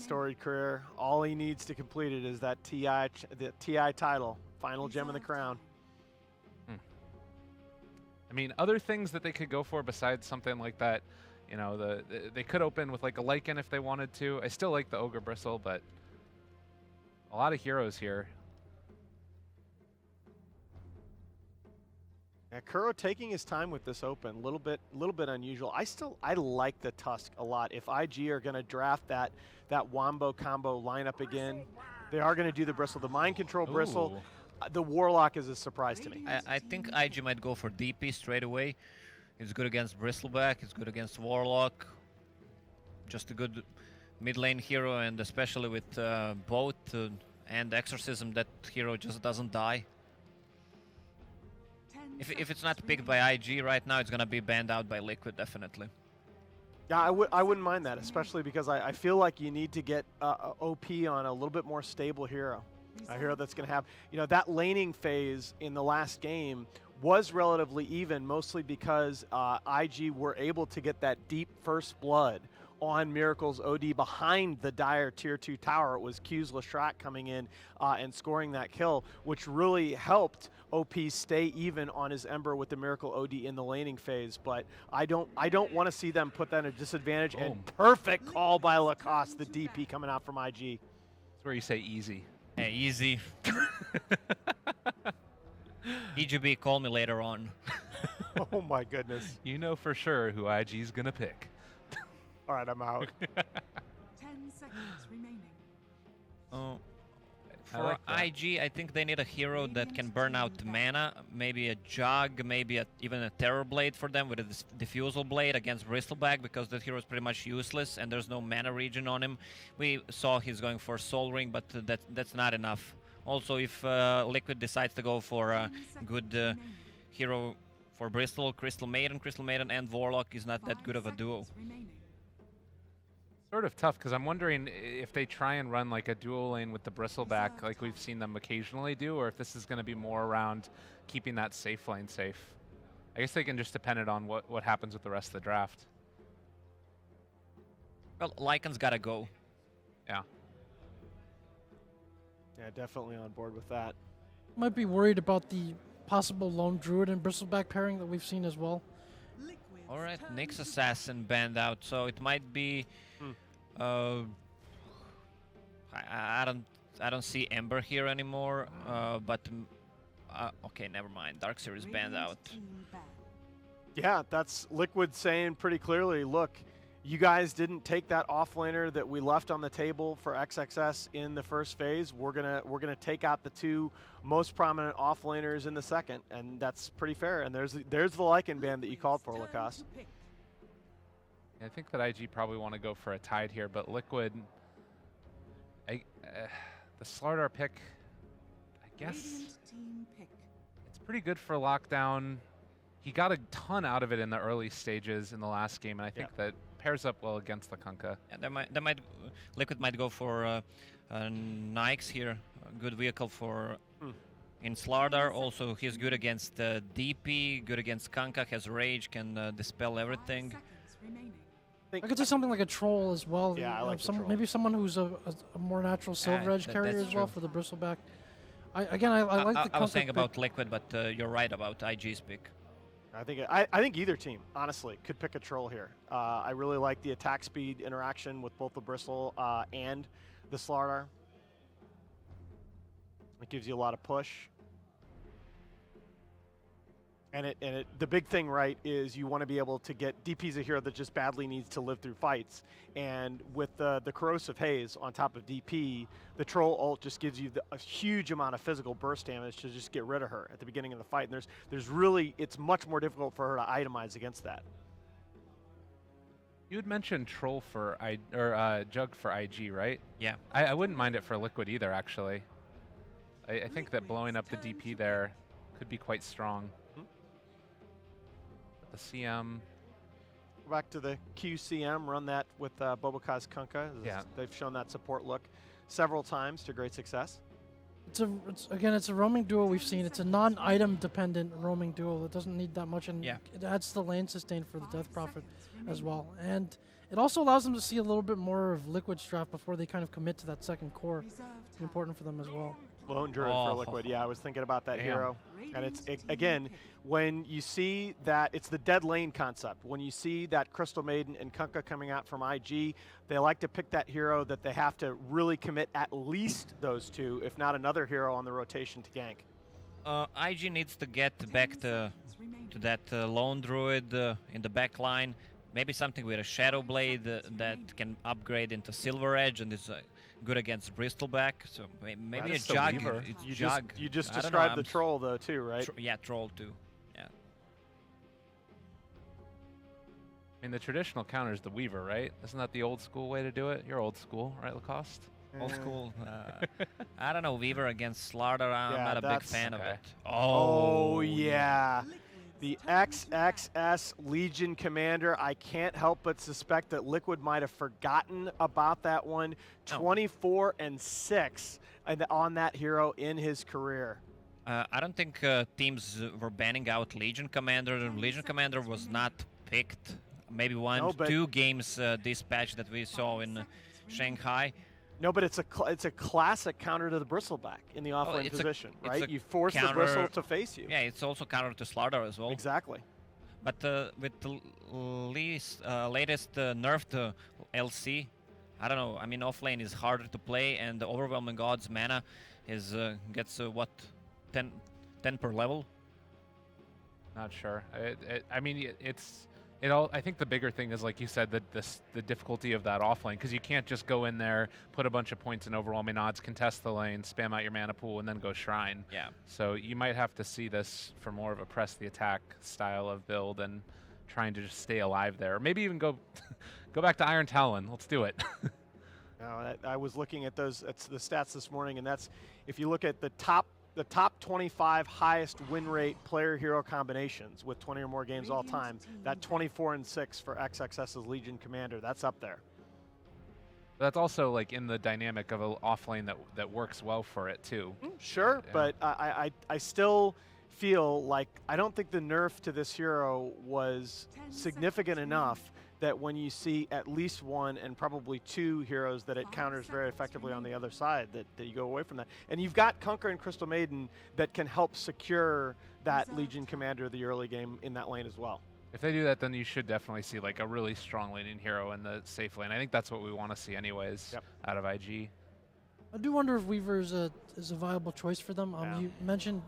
storied career. All he needs to complete it is that the TI title, final gem in the crown. I mean, other things that they could go for besides something like that, you know, they could open with like a Lycan if they wanted to. I still like the Ogre Bristle, but a lot of heroes here. Yeah, Kuro taking his time with this open, a little bit unusual. I like the Tusk a lot. If IG are going to draft that Wombo combo lineup again, they are going to do the Bristle, the Mind Control Bristle. The Warlock is a surprise to me. I think IG might go for DP straight away. It's good against Bristleback, it's good against Warlock. Just a good mid lane hero, and especially with both and Exorcism, that hero just doesn't die. If it's not picked by IG right now, it's gonna be banned out by Liquid, definitely. Yeah, I wouldn't mind that, especially because I feel like you need to get OP on a little bit more stable hero. A hero that's going to have, you know, that laning phase in the last game was relatively even, mostly because IG were able to get that deep first blood on Miracle's OD behind the dire tier 2 tower. It was Q's Leshrac coming in and scoring that kill, which really helped OP stay even on his Ember with the Miracle OD in the laning phase. But I don't want to see them put that at a disadvantage. And perfect call by Lacoste, the DP coming out from IG. That's where you say easy. Yeah, easy. EGB, call me later on. Oh my goodness. You know for sure who IG's gonna pick. All right, I'm out. 10 seconds remaining. For IG, I think they need a hero that can burn out mana. Maybe a Jug, maybe even a Terror Blade for them with a Diffusal Blade against Bristleback, because that hero is pretty much useless and there's no mana regen on him. We saw he's going for Soul Ring, but that's not enough. Also, if Liquid decides to go for a good hero for Bristol, Crystal Maiden and Warlock is not that good of a duo. Sort of tough, because I'm wondering if they try and run like a dual lane with the Bristleback like we've seen them occasionally do, or if this is going to be more around keeping that safe lane safe. I guess they can just depend it on what happens with the rest of the draft. Well, Lycan's gotta go. Yeah. Yeah, definitely on board with that. Might be worried about the possible Lone Druid and Bristleback pairing that we've seen as well. Alright, Nyx Assassin banned out, so it might be... I don't see Ember here anymore, but okay, never mind. Darkseer is banned out. Yeah, that's Liquid saying pretty clearly, look, you guys didn't take that offlaner that we left on the table for XXS in the first phase. We're gonna take out the two most prominent offlaners in the second, and that's pretty fair. And there's the Lycan ban that you called for, Lacoste. I think that IG probably want to go for a Tide here, but Liquid, the StarLadder pick, I guess it's pretty good for lockdown. He got a ton out of it in the early stages in the last game, and I think that pairs up well against the Kunkka. Yeah, Liquid might go for Nyx here, a good vehicle for in StarLadder. Also, he's good against DP, good against Kunkka, has Rage, can dispel everything. I could say something like a Troll as well. Yeah, I like the Troll. Maybe someone who's a more natural Silver Edge carrier as well for the Bristleback. I like the I was saying pick. about Liquid, but you're right about IG's pick. I think either team, honestly, could pick a Troll here. I really like the attack speed interaction with both the Bristle and the StarLadder. It gives you a lot of push. And the big thing, right, is you want to be able to get DP's a hero that just badly needs to live through fights. And with the Corrosive Haze on top of DP, the Troll ult just gives you a huge amount of physical burst damage to just get rid of her at the beginning of the fight. And there's really, it's much more difficult for her to itemize against that. You had mentioned Troll for Jug for IG, right? Yeah. I wouldn't mind it for Liquid either, actually. I think that blowing up the DP there could be quite strong. The CM. Go back to the QCM, run that with Bobokai's Kunkka. Yeah. They've shown that support look several times to great success. It's a roaming duo we've seen. It's a non-item dependent roaming duo that doesn't need that much, and it adds to the lane sustain for the Death Prophet as well. And It also allows them to see a little bit more of Liquid's draft before they kind of commit to that second core. Reserve It's important for them as well. Lone Druid for Oh. Liquid. Yeah, I was thinking about that Damn. hero. And again, when you see that, it's the dead lane concept. When you see that Crystal Maiden and Kunkka coming out from IG, they like to pick that hero that they have to really commit at least those two, if not another hero on the rotation to gank. IG needs to get back to that lone druid in the back line. Maybe something with a Shadow Blade that can upgrade into Silver Edge and is good against Bristleback. So maybe a is the Jug. Weaver. It's You Jug. just, you just I don't know, described the I'm troll, though, too, right? yeah, Troll too. Yeah. I mean, the traditional counter is the Weaver, right? Isn't that the old school way to do it? You're old school, right, Lacoste? Old school. I don't know, Weaver against Slaughter. I'm Yeah, not a big that's- fan of okay. it. Oh, yeah. The XXS Legion Commander, I can't help but suspect that Liquid might have forgotten about that one. Oh. 24-6 on that hero in his career. I don't think teams were banning out Legion Commander. Legion Commander was not picked. Maybe one, No, but- 2 games this patch that we saw in Shanghai. No, but it's a classic counter to the Bristleback in the offlane it's a- position, it's right? a You force the counter- Bristle to face you. Yeah, it's also counter to Slaughter as well. Exactly. But with the latest nerf to LC, I don't know. I mean, offlane is harder to play, and the Overwhelming Odds mana is gets what 10 per level. Not sure. I mean, it all. I think the bigger thing is, like you said, the difficulty of that offlane, because you can't just go in there, put a bunch of points in Overwhelming Odds, contest the lane, spam out your mana pool, and then go Shrine. Yeah. So you might have to see this for more of a press the attack style of build and trying to just stay alive there. Maybe even go back to Iron Talon. Let's do it. No, I was looking at the stats this morning, and that's if you look at the top 25 highest win rate player hero combinations with 20 or more games all time, that 24-6 for XXS's Legion Commander, that's up there. That's also like in the dynamic of an offlane that works well for it too. Sure, Yeah. but I still feel like I don't think the nerf to this hero was significant enough that when you see at least one and probably 2 heroes that it counters very effectively on the other side, that you go away from that. And you've got Kunkka and Crystal Maiden that can help secure that Legion Commander of the early game in that lane as well. If they do that, then you should definitely see like a really strong laning hero in the safe lane. I think that's what we want to see anyways. Yep. Out of IG. I do wonder if Weaver is a viable choice for them. Yeah. You mentioned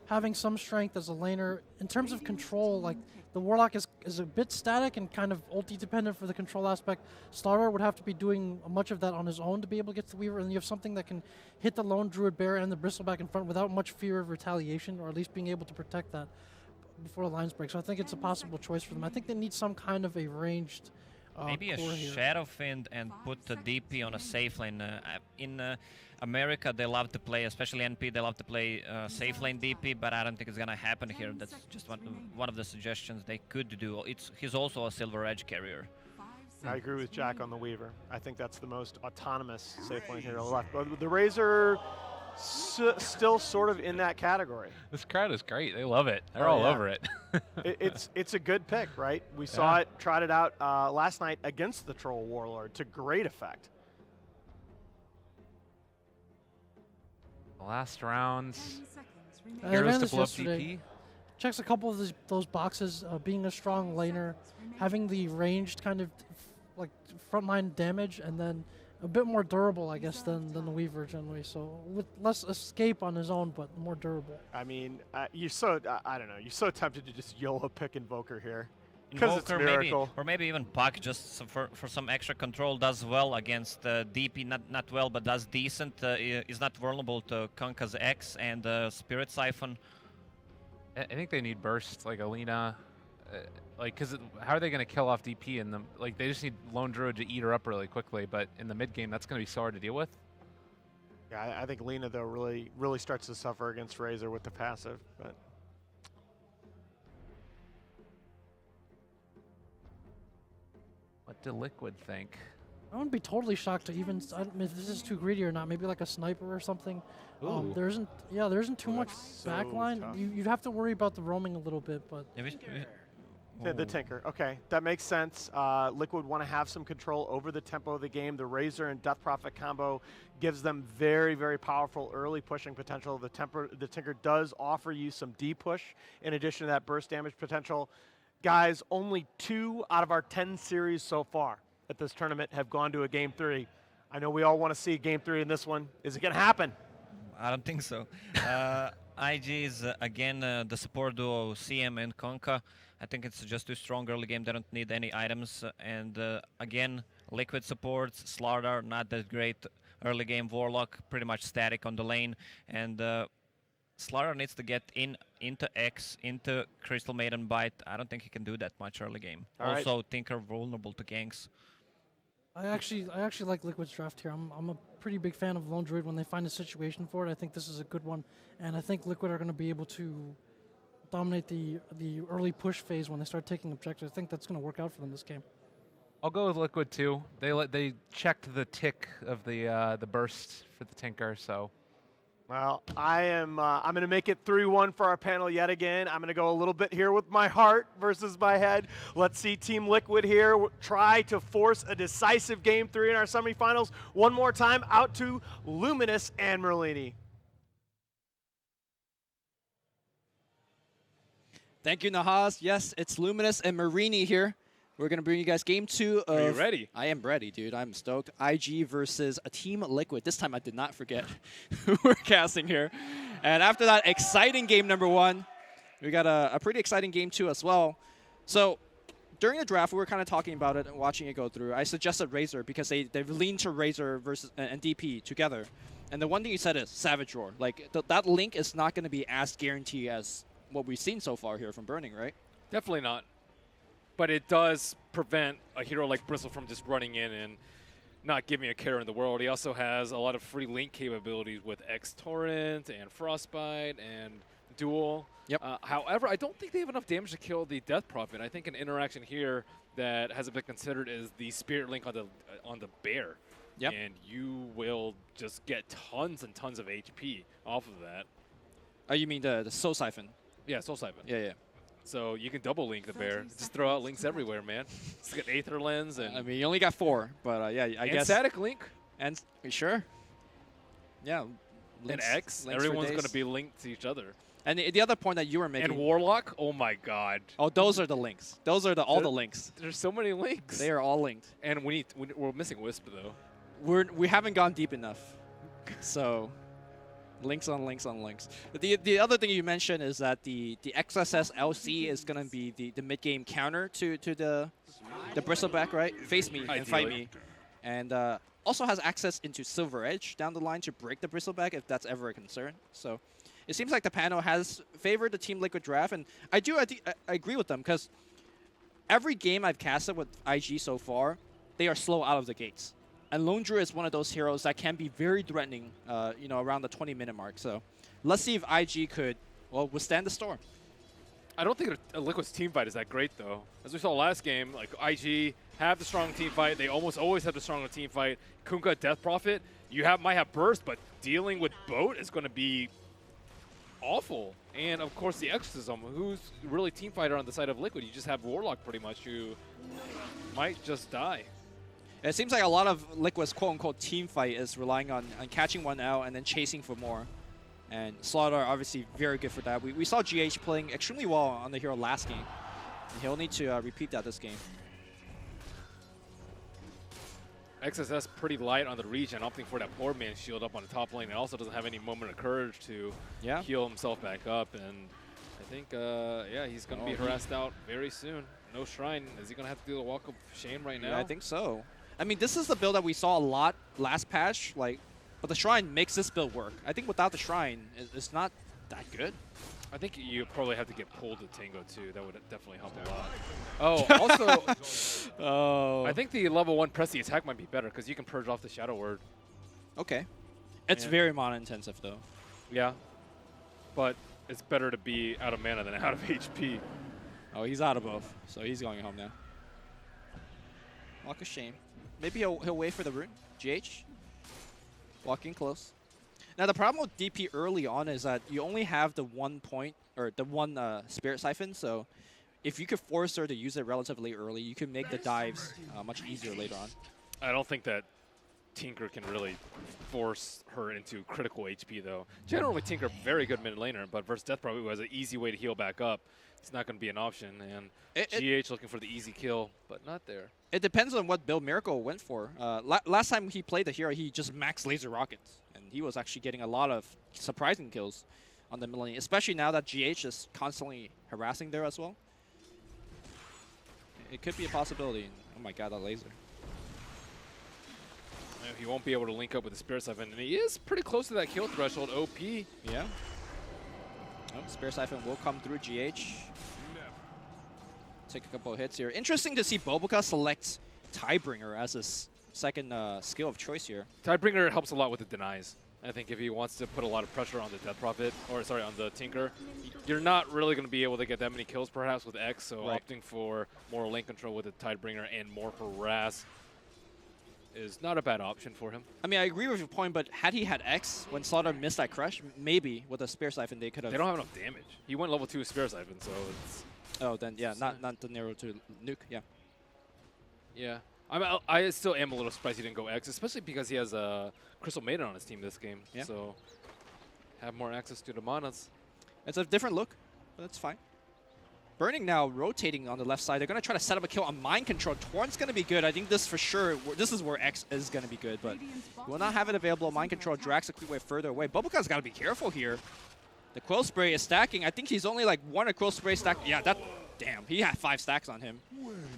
having some strength as a laner. In terms of control, like the Warlock is a bit static and kind of ulti dependent for the control aspect. StarLadder would have to be doing much of that on his own to be able to get to the Weaver, and you have something that can hit the lone Druid Bear and the Bristleback in front without much fear of retaliation, or at least being able to protect that before the lines break. So I think it's a possible choice for them. I think they need some kind of a ranged Maybe a core here. Shadowfiend and put the DP on a safe lane. In America, they love to play, especially NP, they love to play safe lane DP, but I don't think it's going to happen here. That's just one of the suggestions they could do. He's also a Silver Edge carrier. I agree with Jack on the Weaver. I think that's the most autonomous safe lane hero left. But the Razor still sort of in that category. This crowd is great. They love it. They're Oh, all yeah. over it. It's a good pick, right? We saw it, tried it out last night against the Troll Warlord to great effect. The last round. 10 seconds remaining. I Heroes ran to this blow up yesterday. DP. Checks a couple of those boxes, being a strong laner, having the ranged kind of like frontline damage, and then a bit more durable, I guess, than the Weaver generally. So with less escape on his own, but more durable. I mean, you're so I don't know. You're so tempted to just YOLO pick Invoker here because it's Invoker, Miracle. or maybe even Puck, just for some extra control, does well against DP, not well, but does decent. Is not vulnerable to Kunkka's X and Spirit Siphon. I think they need burst like Alina. Because how are they going to kill off DP in the like? They just need Lone Druid to eat her up really quickly. But in the mid game, that's going to be so hard to deal with. Yeah, I think Lena though really starts to suffer against Razor with the passive. But What do Liquid think? I wouldn't be totally shocked to even, I don't know if this is too greedy or not, maybe like a sniper or something. Ooh. There isn't too much that's so backline. tough. You'd have to worry about the roaming a little bit, but Yeah, The Tinker. Okay, that makes sense. Liquid want to have some control over the tempo of the game. The Razor and Death Prophet combo gives them very, very powerful early pushing potential. The Tinker does offer you some D-push in addition to that burst damage potential. Guys, only 2 out of our 10 series so far at this tournament have gone to a Game 3. I know we all want to see Game 3 in this one. Is it going to happen? I don't think so. IG is, again, the support duo CM and Konka. I think it's just too strong early game. They don't need any items. And again, Liquid supports, StarLadder, not that great. Early game, Warlock, pretty much static on the lane. And StarLadder needs to get into X, into Crystal Maiden Bite. I don't think he can do that much early game. All right. Also, Tinker vulnerable to ganks. I actually like Liquid's draft here. I'm a pretty big fan of Lone Druid when they find a situation for it. I think this is a good one, and I think Liquid are going to be able to dominate the early push phase when they start taking objectives. I think that's going to work out for them this game. I'll go with Liquid too. They checked the tick of the burst for the Tinker, so. Well, I'm going to make it 3-1 for our panel yet again. I'm going to go a little bit here with my heart versus my head. Let's see Team Liquid here try to force a decisive Game 3 in our semifinals. One more time, out to Luminous and Merlini. Thank you, Nahas. Yes, it's Luminous and Marini here. We're going to bring you guys Game 2 of... Are you ready? I am ready, dude. I'm stoked. IG versus a Team Liquid. This time I did not forget who we're casting here. And after that exciting game number 1, we got a pretty exciting Game 2 as well. So during the draft, we were kind of talking about it and watching it go through. I suggested Razor because they've leaned to Razor versus and DP together. And the one thing you said is Savage Roar. Like, that link is not going to be as guaranteed as what we've seen so far here from Burning, right? Definitely not. But it does prevent a hero like Bristle from just running in and not giving a care in the world. He also has a lot of free link capabilities with X-Torrent and Frostbite and Duel. Yep. However, I don't think they have enough damage to kill the Death Prophet. I think an interaction here that hasn't been considered is the Spirit Link on the Bear. Yep. And you will just get tons and tons of HP off of that. Oh, you mean the Soul Siphon? Yeah, Soul Siphon. Yeah. So you can double link the Bear. Just throw out links everywhere, man. Just get Aether Lens and... I mean, you only got 4, but yeah, I guess... static link. And sure. Yeah. And X. Links for Everyone's going days. to be linked to each other. And the other point that you were making... And Warlock? Oh my god. Oh, those are the links. Those are all the links. There's so many links. They are all linked. And we're missing Wisp, though. We haven't gone deep enough. So... links on links on links. The other thing you mentioned is that the XSS LC is going to be the mid-game counter to the Bristleback, right? Face me and fight me. And also has access into Silver Edge down the line to break the Bristleback if that's ever a concern. So it seems like the panel has favored the Team Liquid draft, and I agree with them because every game I've casted with IG so far, they are slow out of the gates. And Lone Druid is one of those heroes that can be very threatening, around the 20-minute mark. So let's see if IG could, withstand the storm. I don't think a Liquid's team fight is that great, though. As we saw last game, like IG have the strong team fight. They almost always have the stronger team fight. Kunkka, Death Prophet, might have burst, but dealing with Boat is going to be awful. And, of course, the Exorcism, who's really team fighter on the side of Liquid. You just have Warlock, pretty much, who might just die. It seems like a lot of Liquid's quote-unquote team fight is relying on catching one out and then chasing for more. And StarLadder obviously very good for that. We saw GH playing extremely well on the hero last game. And he'll need to repeat that this game. XSS pretty light on the region, opting for that poor man's shield up on the top lane, and also doesn't have any moment of courage to heal himself back up. And I think, he's going to be harassed out very soon. No Shrine. Is he going to have to do the Walk of Shame right now? Yeah, I think so. I mean, this is the build that we saw a lot last patch, but the Shrine makes this build work. I think without the Shrine, it's not that good. I think you probably have to get pulled to Tango, too. That would definitely help a lot. Oh, also, I think the level 1 press the attack might be better because you can purge off the Shadow Word. Okay. It's very mana intensive, though. Yeah, but it's better to be out of mana than out of HP. Oh, he's out of both, so he's going home now. Walk of Shame. Maybe he'll wait for the rune. GH. Walking close. Now, the problem with DP early on is that you only have the 1 point, or the 1 Spirit Siphon, so if you could force her to use it relatively early, you could make the dives much easier later on. I don't think that Tinker can really force her into critical HP, though. Generally, Tinker, very good mid laner, but versus Death Prophet, who has an easy way to heal back up, it's not going to be an option. And GH looking for the easy kill, but not there. It depends on what build Miracle went for. Last time he played the hero, he just maxed laser rockets, and he was actually getting a lot of surprising kills on the mid lane, especially now that GH is constantly harassing there as well. It could be a possibility. Oh my god, that laser. He won't be able to link up with the Spirit Siphon, and he is pretty close to that kill threshold. OP. Yeah. Oh, Spirit Siphon will come through GH. Take a couple of hits here. Interesting to see Boboka select Tidebringer as his second skill of choice here. Tidebringer helps a lot with the denies. I think if he wants to put a lot of pressure on the Death Prophet, or sorry, on the Tinker, you're not really going to be able to get that many kills perhaps with X, so opting for more lane control with the Tidebringer and more harass is not a bad option for him. I mean, I agree with your point, but had he had X when StarLadder missed that crush, maybe with a Spirit Siphon they could have... They don't have enough damage. He went level 2 with Spirit Siphon, so it's... Oh, then yeah, not the narrow to nuke, yeah. Yeah. I still am a little surprised he didn't go X, especially because he has a Crystal Maiden on his team this game. Yeah. So have more access to the manas. It's a different look, but that's fine. Burning now rotating on the left side. They're going to try to set up a kill on Mind Control. Torrent's going to be good. I think this for sure, this is where X is going to be good, but will not have it available. Mind Control drags a quick way further away. Bubbleca's got to be careful here. The Quill Spray is stacking. I think he's only like one Quill Spray stack. Yeah, that, damn, he had 5 stacks on him.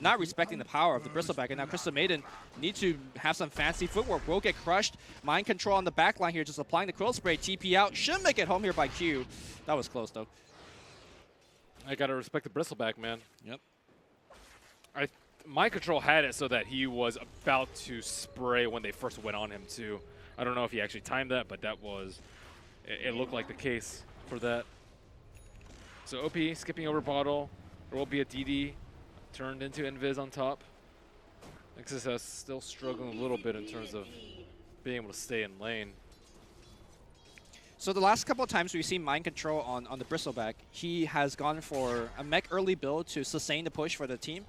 Not respecting the power of the Bristleback, and now Crystal Maiden need to have some fancy footwork. Will get crushed. Mind Control on the back line here, just applying the Quill Spray. TP out. Should make it home here by Q. That was close, though. I gotta respect the Bristleback, man. Yep. Mind Control had it so that he was about to spray when they first went on him, too. I don't know if he actually timed that, but that was... It looked like the case for that. So OP skipping over bottle. There will be a DD turned into Invis on top. XSS still struggling a little bit in terms of being able to stay in lane. So the last couple of times we've seen Mind Control on the Bristleback, he has gone for a mech early build to sustain the push for the team.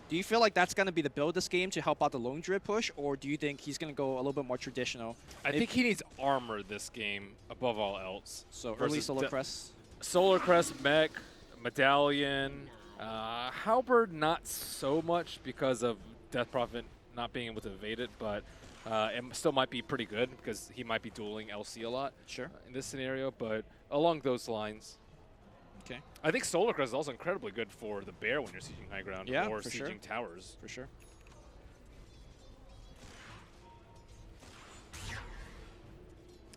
Do you feel like that's going to be the build this game to help out the Lone Druid push, or do you think he's going to go a little bit more traditional? I think he needs armor this game above all else. So early Solar Crest? Solar Crest, mech, Medallion, Halberd not so much because of Death Prophet not being able to evade it, but it still might be pretty good because he might be dueling LC a lot in this scenario, but along those lines. Okay. I think Solar Crest is also incredibly good for the Bear when you're sieging high ground or for sieging sure. towers. For sure.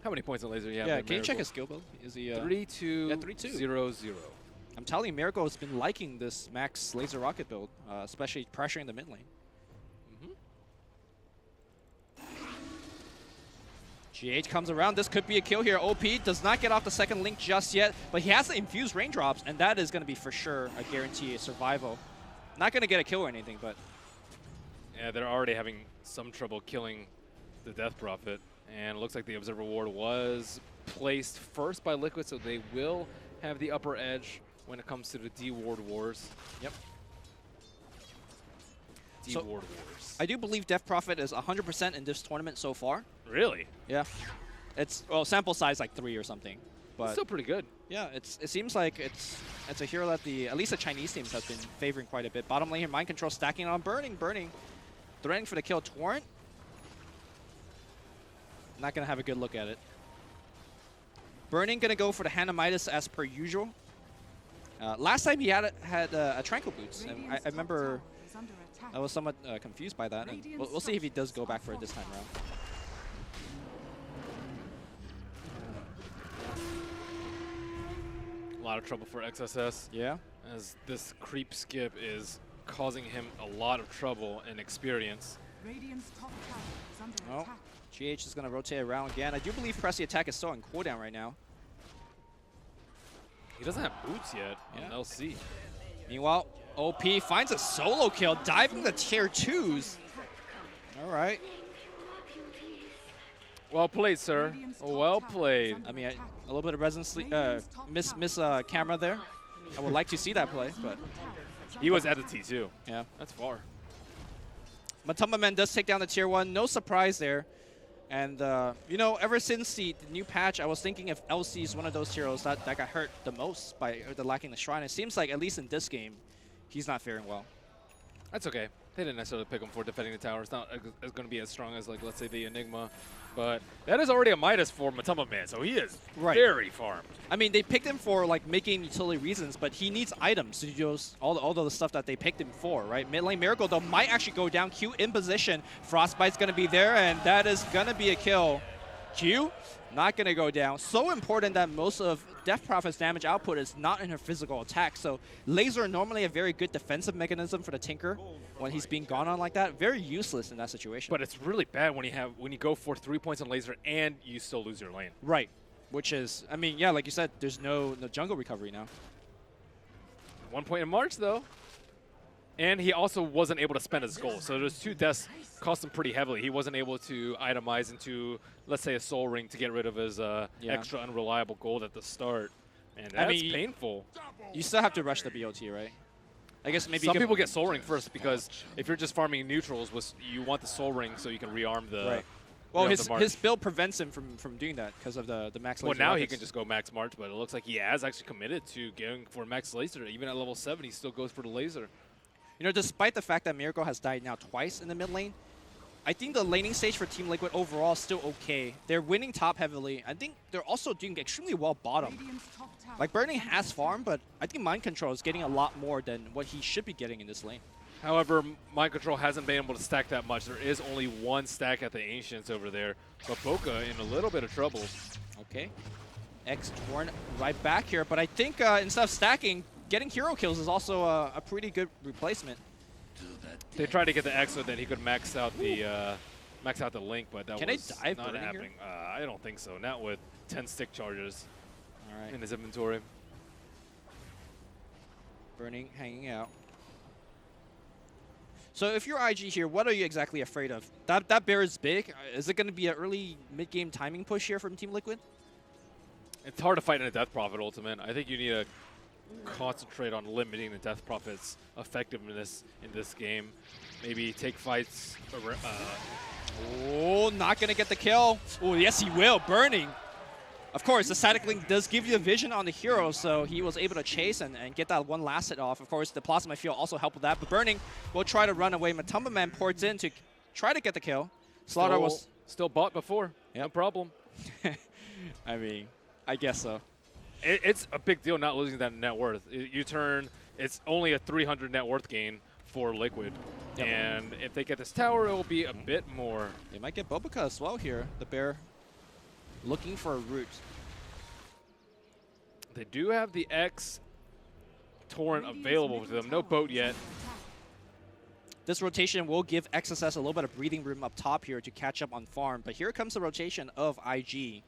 How many points in laser? Yeah, can you check his skill build? Is he 3-2-0-0. I'm telling you, Miracle has been liking this max laser rocket build, especially pressuring the mid lane. GH comes around. This could be a kill here. OP does not get off the second link just yet, but he has the infused raindrops, and that is going to be for sure a guarantee of survival. Not going to get a kill or anything, but... Yeah, they're already having some trouble killing the Death Prophet, and it looks like the Observer Ward was placed first by Liquid, so they will have the upper edge when it comes to the D-Ward Wars. Yep. D-Ward Wars. I do believe Death Prophet is 100% in this tournament so far. Really? Yeah. It's, well, sample size like 3 or something. But It's still pretty good. yeah, it seems like it's a hero that at least the Chinese teams have been favoring quite a bit. Bottom lane here, Mind Control stacking on Burning. Threatening for the kill. Torrent. Not going to have a good look at it. Burning going to go for the Hanamitis as per usual. Last time he had a Tranquil Boots. And I remember I was somewhat confused by that. And we'll see if he does go back for it this time around. A lot of trouble for XSS. Yeah. As this creep skip is causing him a lot of trouble and experience. Radiant's top tower is under Oh, attack. GH is going to rotate around again. I do believe Press the Attack is still on cooldown right now. He doesn't have boots yet Yeah. on LC. Meanwhile, OP finds a solo kill, diving the tier 2s. All right. Well played, sir. Well played. I mean, a little bit of miss camera there. I would like to see that play, but He was at the T2. Yeah. That's far. Matumba Man does take down the tier 1. No surprise there. And, you know, ever since the new patch, I was thinking if LC is one of those heroes that got hurt the most by the lacking the shrine. It seems like, at least in this game, he's not faring well. That's okay. They didn't necessarily pick him for defending the tower. It's not going to be as strong as, like, let's say the Enigma. But that is already a Midas for Matumba Man, so he is very farmed. I mean, they picked him for, like, mid-game utility reasons, but he needs items to do all the stuff that they picked him for, right? Mid lane Miracle, though, might actually go down. Q in position. Frostbite's going to be there, and that is going to be a kill. Q not going to go down. So important that most of Death Prophet's damage output is not in her physical attack. So laser normally a very good defensive mechanism for the Tinker when he's being gone on like that. Very useless in that situation. But it's really bad when you go for 3 points on laser and you still lose your lane. Right. Which is, I mean, yeah, like you said, there's no jungle recovery now. 1 point in March, though. And he also wasn't able to spend his gold. So those 2 deaths cost him pretty heavily. He wasn't able to itemize into, let's say, a soul ring to get rid of his extra unreliable gold at the start. And that's painful. You still have to rush the BOT, right? I guess maybe some people get soul ring first because if you're just farming neutrals, you want the soul ring so you can rearm the. Right. Well, his build prevents him from doing that because of the max laser. Well, now he can just go max March, but it looks like he has actually committed to going for max laser. Even at level 7, he still goes for the laser. You know, despite the fact that Miracle has died now twice in the mid lane, I think the laning stage for Team Liquid overall is still okay. They're winning top heavily. I think they're also doing extremely well bottom. Like, Burning has farm, but I think Mind Control is getting a lot more than what he should be getting in this lane. However, Mind Control hasn't been able to stack that much. There is only 1 stack at the Ancients over there. But Boca in a little bit of trouble. Okay. X Torn right back here. But I think instead of stacking, getting hero kills is also a pretty good replacement. They tried to get the X so that he could max out the Link, but that was not happening. I don't think so. Not with 10 stick charges in his inventory. Burning, hanging out. So if you're IG here, what are you exactly afraid of? That bear is big. Is it going to be an early mid-game timing push here from Team Liquid? It's hard to fight in a Death Prophet ultimate. I think you need to concentrate on limiting the Death Prophet's effectiveness in this game. Maybe take fights. Oh, not going to get the kill. Oh, yes, he will. Burning. Of course, the static link does give you a vision on the hero, so he was able to chase and get that one last hit off. Of course, the Plasma Field also helped with that, but Burning will try to run away. Matumba Man ports in to try to get the kill. StarLadder was still bought before. Yep. No problem. I mean, I guess so. It's a big deal not losing that net worth. It's only a 300 net worth gain for Liquid. Yep. And if they get this tower, it will be a bit more. They might get Bobica as well here. The bear looking for a route. They do have the X Torrent available to them. No boat yet. This rotation will give XSS a little bit of breathing room up top here to catch up on farm. But here comes the rotation of IG.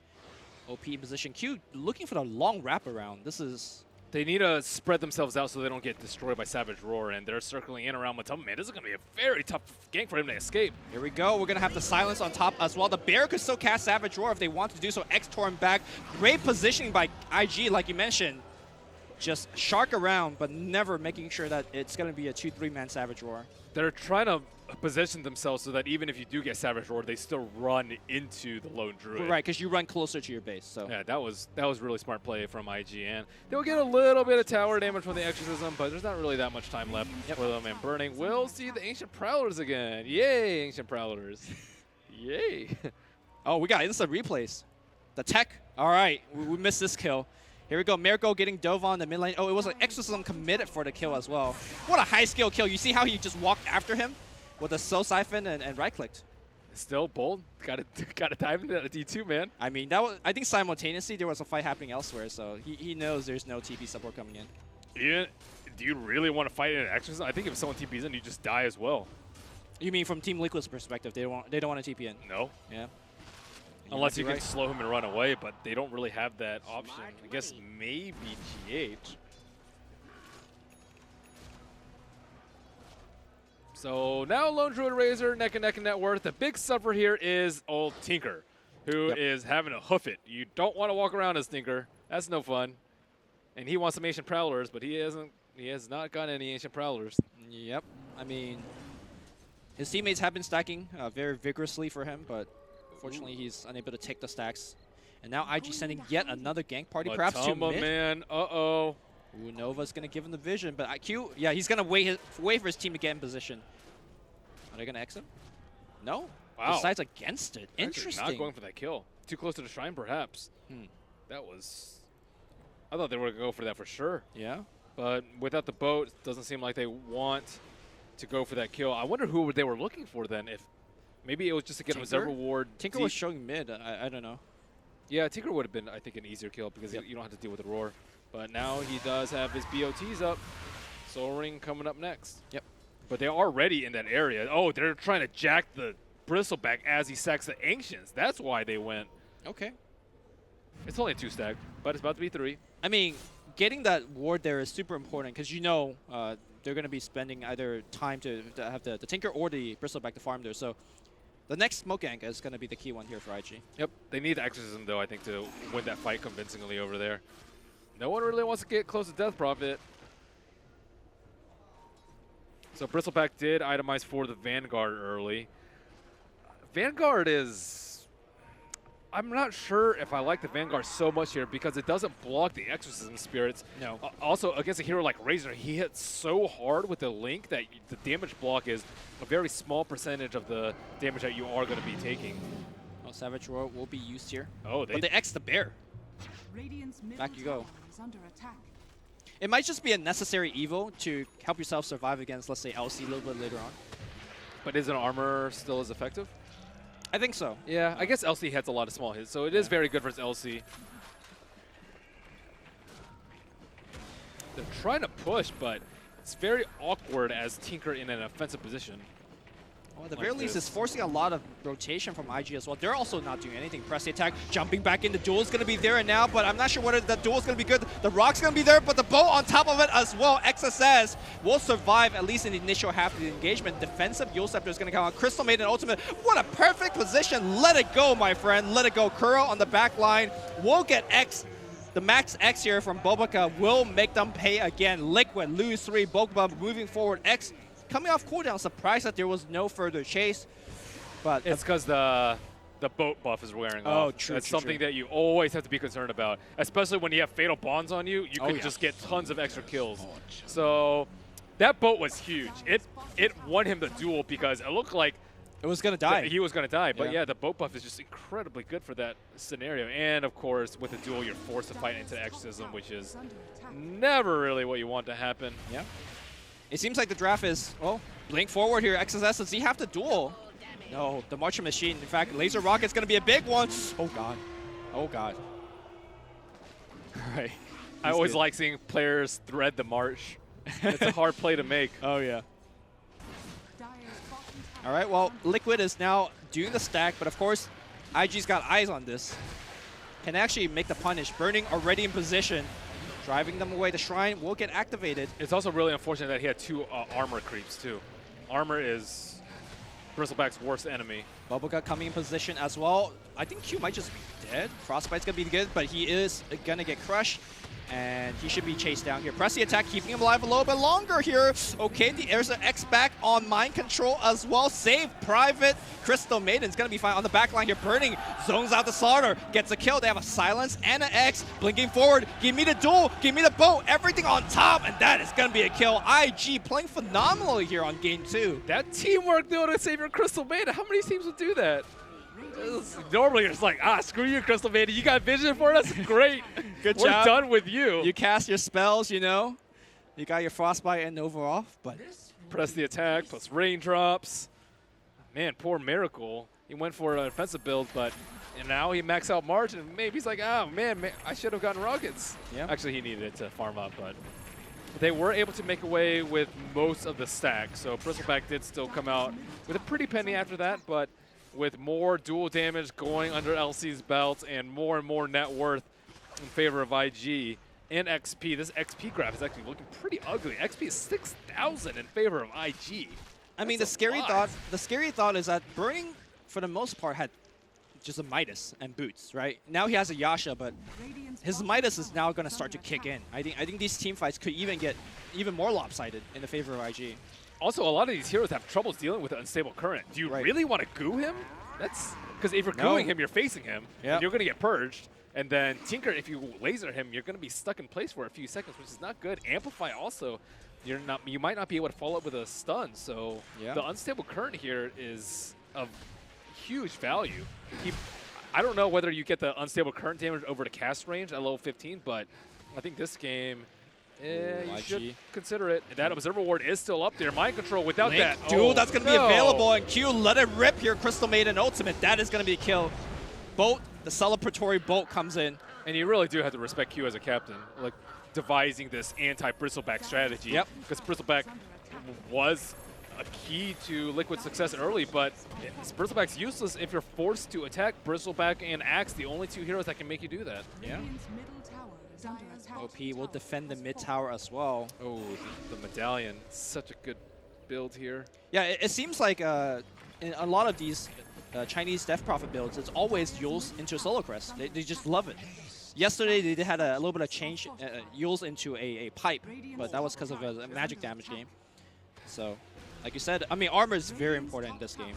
OP in position. Q looking for the long wraparound. This is... They need to spread themselves out so they don't get destroyed by Savage Roar, and they're circling in around Matumba Man. This is going to be a very tough gank for him to escape. Here we go. We're going to have the silence on top as well. The bear could still cast Savage Roar if they want to do so. X-Torn back. Great positioning by IG, like you mentioned. Just shark around, but never making sure that it's going to be a 2-3-man Savage Roar. They're trying to position themselves so that even if you do get Savage Roar, they still run into the Lone Druid. Right, because you run closer to your base. So yeah, that was really smart play from IGN. They'll get a little bit of tower damage from the Exorcism, but there's not really that much time left for them. And Burning will see the Ancient Prowlers again. Yay, Ancient Prowlers. Yay. Oh, we got instant replays. The tech. All right, we missed this kill. Here we go, Miracle getting dove on the mid lane. Oh, it was an Exorcism committed for the kill as well. What a high skill kill. You see how he just walked after him with a Soul Siphon and right-clicked. Still bold. Got to dive into that D2, man. I mean, that was. I think simultaneously there was a fight happening elsewhere, so he knows there's no TP support coming in. Yeah. Do you really want to fight in an Exorcism? I think if someone TPs in, you just die as well. You mean from Team Liquid's perspective, they don't want to TP in? No. Yeah. Unless you can slow him and run away, but they don't really have that option. I guess maybe GH. So now Lone Druid Razor, neck and net worth. The big sufferer here is old Tinker, who is having to hoof it. You don't want to walk around as Tinker. That's no fun. And he wants some Ancient Prowlers, but he hasn't He has not gotten any Ancient Prowlers. Yep. I mean, his teammates have been stacking very vigorously for him, but unfortunately he's unable to take the stacks. And now IG sending yet another gank party, perhaps to Matama, mid. man. Uh-oh. Ooh, Nova's going to give him the vision, but IQ, yeah, he's going to wait for his team to get in position. Are they going to X him? No. Wow. Decides against it. Actually Interesting. not going for that kill. Too close to the shrine, perhaps. That was... I thought they were going to go for that for sure. Yeah. But without the boat, it doesn't seem like they want to go for that kill. I wonder who they were looking for then. If maybe it was just to get Tinker? a reserve reward. Tinker was showing mid. I don't know. Yeah, Tinker would have been, I think, an easier kill because you don't have to deal with the roar. But now he does have his BOTs up. Soul Ring coming up next. Yep. But they are already in that area. Oh, they're trying to jack the Bristleback as he stacks the Ancients. That's why they went. Okay. It's only 2 stack, but it's about to be 3. I mean, getting that ward there is super important because they're going to be spending either time to have the Tinker or the Bristleback to farm there. So the next smoke gank is going to be the key one here for IG. Yep. They need Exorcism, though, I think, to win that fight convincingly over there. No one really wants to get close to Death Prophet. So Bristleback did itemize for the Vanguard early. Vanguard is... I'm not sure if I like the Vanguard so much here because it doesn't block the Exorcism Spirits. No. Also, against a hero like Razor, he hits so hard with the Link that the damage block is a very small percentage of the damage that you are going to be taking. Oh, Savage Roar will be used here. Oh, But they X the bear. Radiant's middle Back you go. tower is under attack. It might just be a necessary evil to help yourself survive against, let's say, LC a little bit later on. But isn't armor still as effective? I think so. Yeah, I guess LC hits a lot of small hits, so it is very good versus LC. They're trying to push, but it's very awkward as Tinker in an offensive position. Well, at the Like very least, this. it's forcing a lot of rotation from IG as well. They're also not doing anything. Press the attack, jumping back in. The duel is going to be there and now, but I'm not sure whether the duel is going to be good. The rock's going to be there, but the bow on top of it as well. XSS will survive at least in the initial half of the engagement. Defensive Yule Scepter is going to come out. Crystal Maiden ultimate. What a perfect position. Let it go, my friend. Let it go. Kuro on the back line will get X. The max X here from Boboka will make them pay again. Liquid lose 3. Boboka moving forward. X coming off cooldown. Surprised that there was no further chase. But It's because the boat buff is wearing off. Oh, true, That's true, something true. that you always have to be concerned about, especially when you have Fatal Bonds on you. You Oh, could yeah. just get tons of extra kills. So that boat was huge. It won him the duel because it looked like it was going to die. he was going to die. But Yeah. yeah, the boat buff is just incredibly good for that scenario. And of course, with the duel, you're forced to fight into Exorcism, which is Under attack. never really what you want to happen. Yeah. It seems like the draft is, well, blink forward here. XSS, does he have to duel? No, the Marcher Machine. In fact, Laser Rocket's going to be a big one. Oh, God. Oh, God. All right. I always like seeing players thread the march. It's a hard play to make. Oh, yeah. Dire's bottom tower All right, well, is under Liquid is now doing the stack, but of course, IG's got eyes on this. Can actually make the punish. Burning already in position. Driving them away. The Shrine will get activated. It's also really unfortunate that he had 2 armor creeps, too. Armor is Bristleback's worst enemy. Bubblegum coming in position as well. I think Q might just be dead. Frostbite's going to be good, but he is going to get crushed. And he should be chased down here. Press the attack, keeping him alive a little bit longer here. Okay, there's an X back on mind control as well. Save Private. Crystal Maiden's going to be fine on the back line here. Burning, zones out the Slaughter. Gets a kill. They have a silence and an X. Blinking forward. Give me the duel. Give me the bow. Everything on top. And that is going to be a kill. IG playing phenomenally here on game 2. That teamwork, though, to save your Crystal Maiden. How many teams would do that? Normally, it's like, screw you, Crystal Maiden. You got vision for us? Great. Good We're job. done with you. You cast your spells, you know. You got your Frostbite and Nova off, but Press the attack, plus raindrops. Man, poor Miracle. He went for an offensive build, but and now he maxed out March, and maybe he's like, man, I should have gotten Rockets. Yeah. Actually, he needed it to farm up, but they were able to make away with most of the stack. So Bristleback did still come out with a pretty penny after that, but with more dual damage going under LC's belt and more net worth in favor of IG and XP. This XP graph is actually looking pretty ugly. XP is 6,000 in favor of IG. I mean, That's the a lot. scary thought is that Burning, for the most part, had just a Midas and boots, right? Now he has a Yasha, but Radiant's his Midas is now going to start to kick in. I think these team fights could even get even more lopsided in the favor of IG. Also, a lot of these heroes have troubles dealing with the unstable current. Do you really want to goo him? That's because if you're gooing him, you're facing him, and you're going to get purged. And then Tinker, if you laser him, you're going to be stuck in place for a few seconds, which is not good. Amplify also, you might not be able to follow up with a stun. So the unstable current here is of huge value. I don't know whether you get the unstable current damage over the cast range at level 15, but I think this game, you should consider it. That Observer Ward is still up there. Mind Control without that. Duel, that's going to be available. And Q, let it rip here. Crystal Maiden Ultimate. That is going to be a kill. Bolt, the celebratory bolt comes in. And you really do have to respect Q as a captain, like devising this anti-Bristleback strategy. Yep. Because Bristleback was a key to Liquid's success early, but Bristleback's useless if you're forced to attack Bristleback and Axe, the only two heroes that can make you do that. Yeah. OP will defend the mid tower as well. Oh, the medallion. Such a good build here. Yeah, it seems like in a lot of these Chinese Death Prophet builds, it's always Yules into Solo Crest. They just love it. Yesterday, they had a little bit of change, Yules into a pipe, but that was because of a magic damage game. So, like you said, I mean, armor is very important in this game.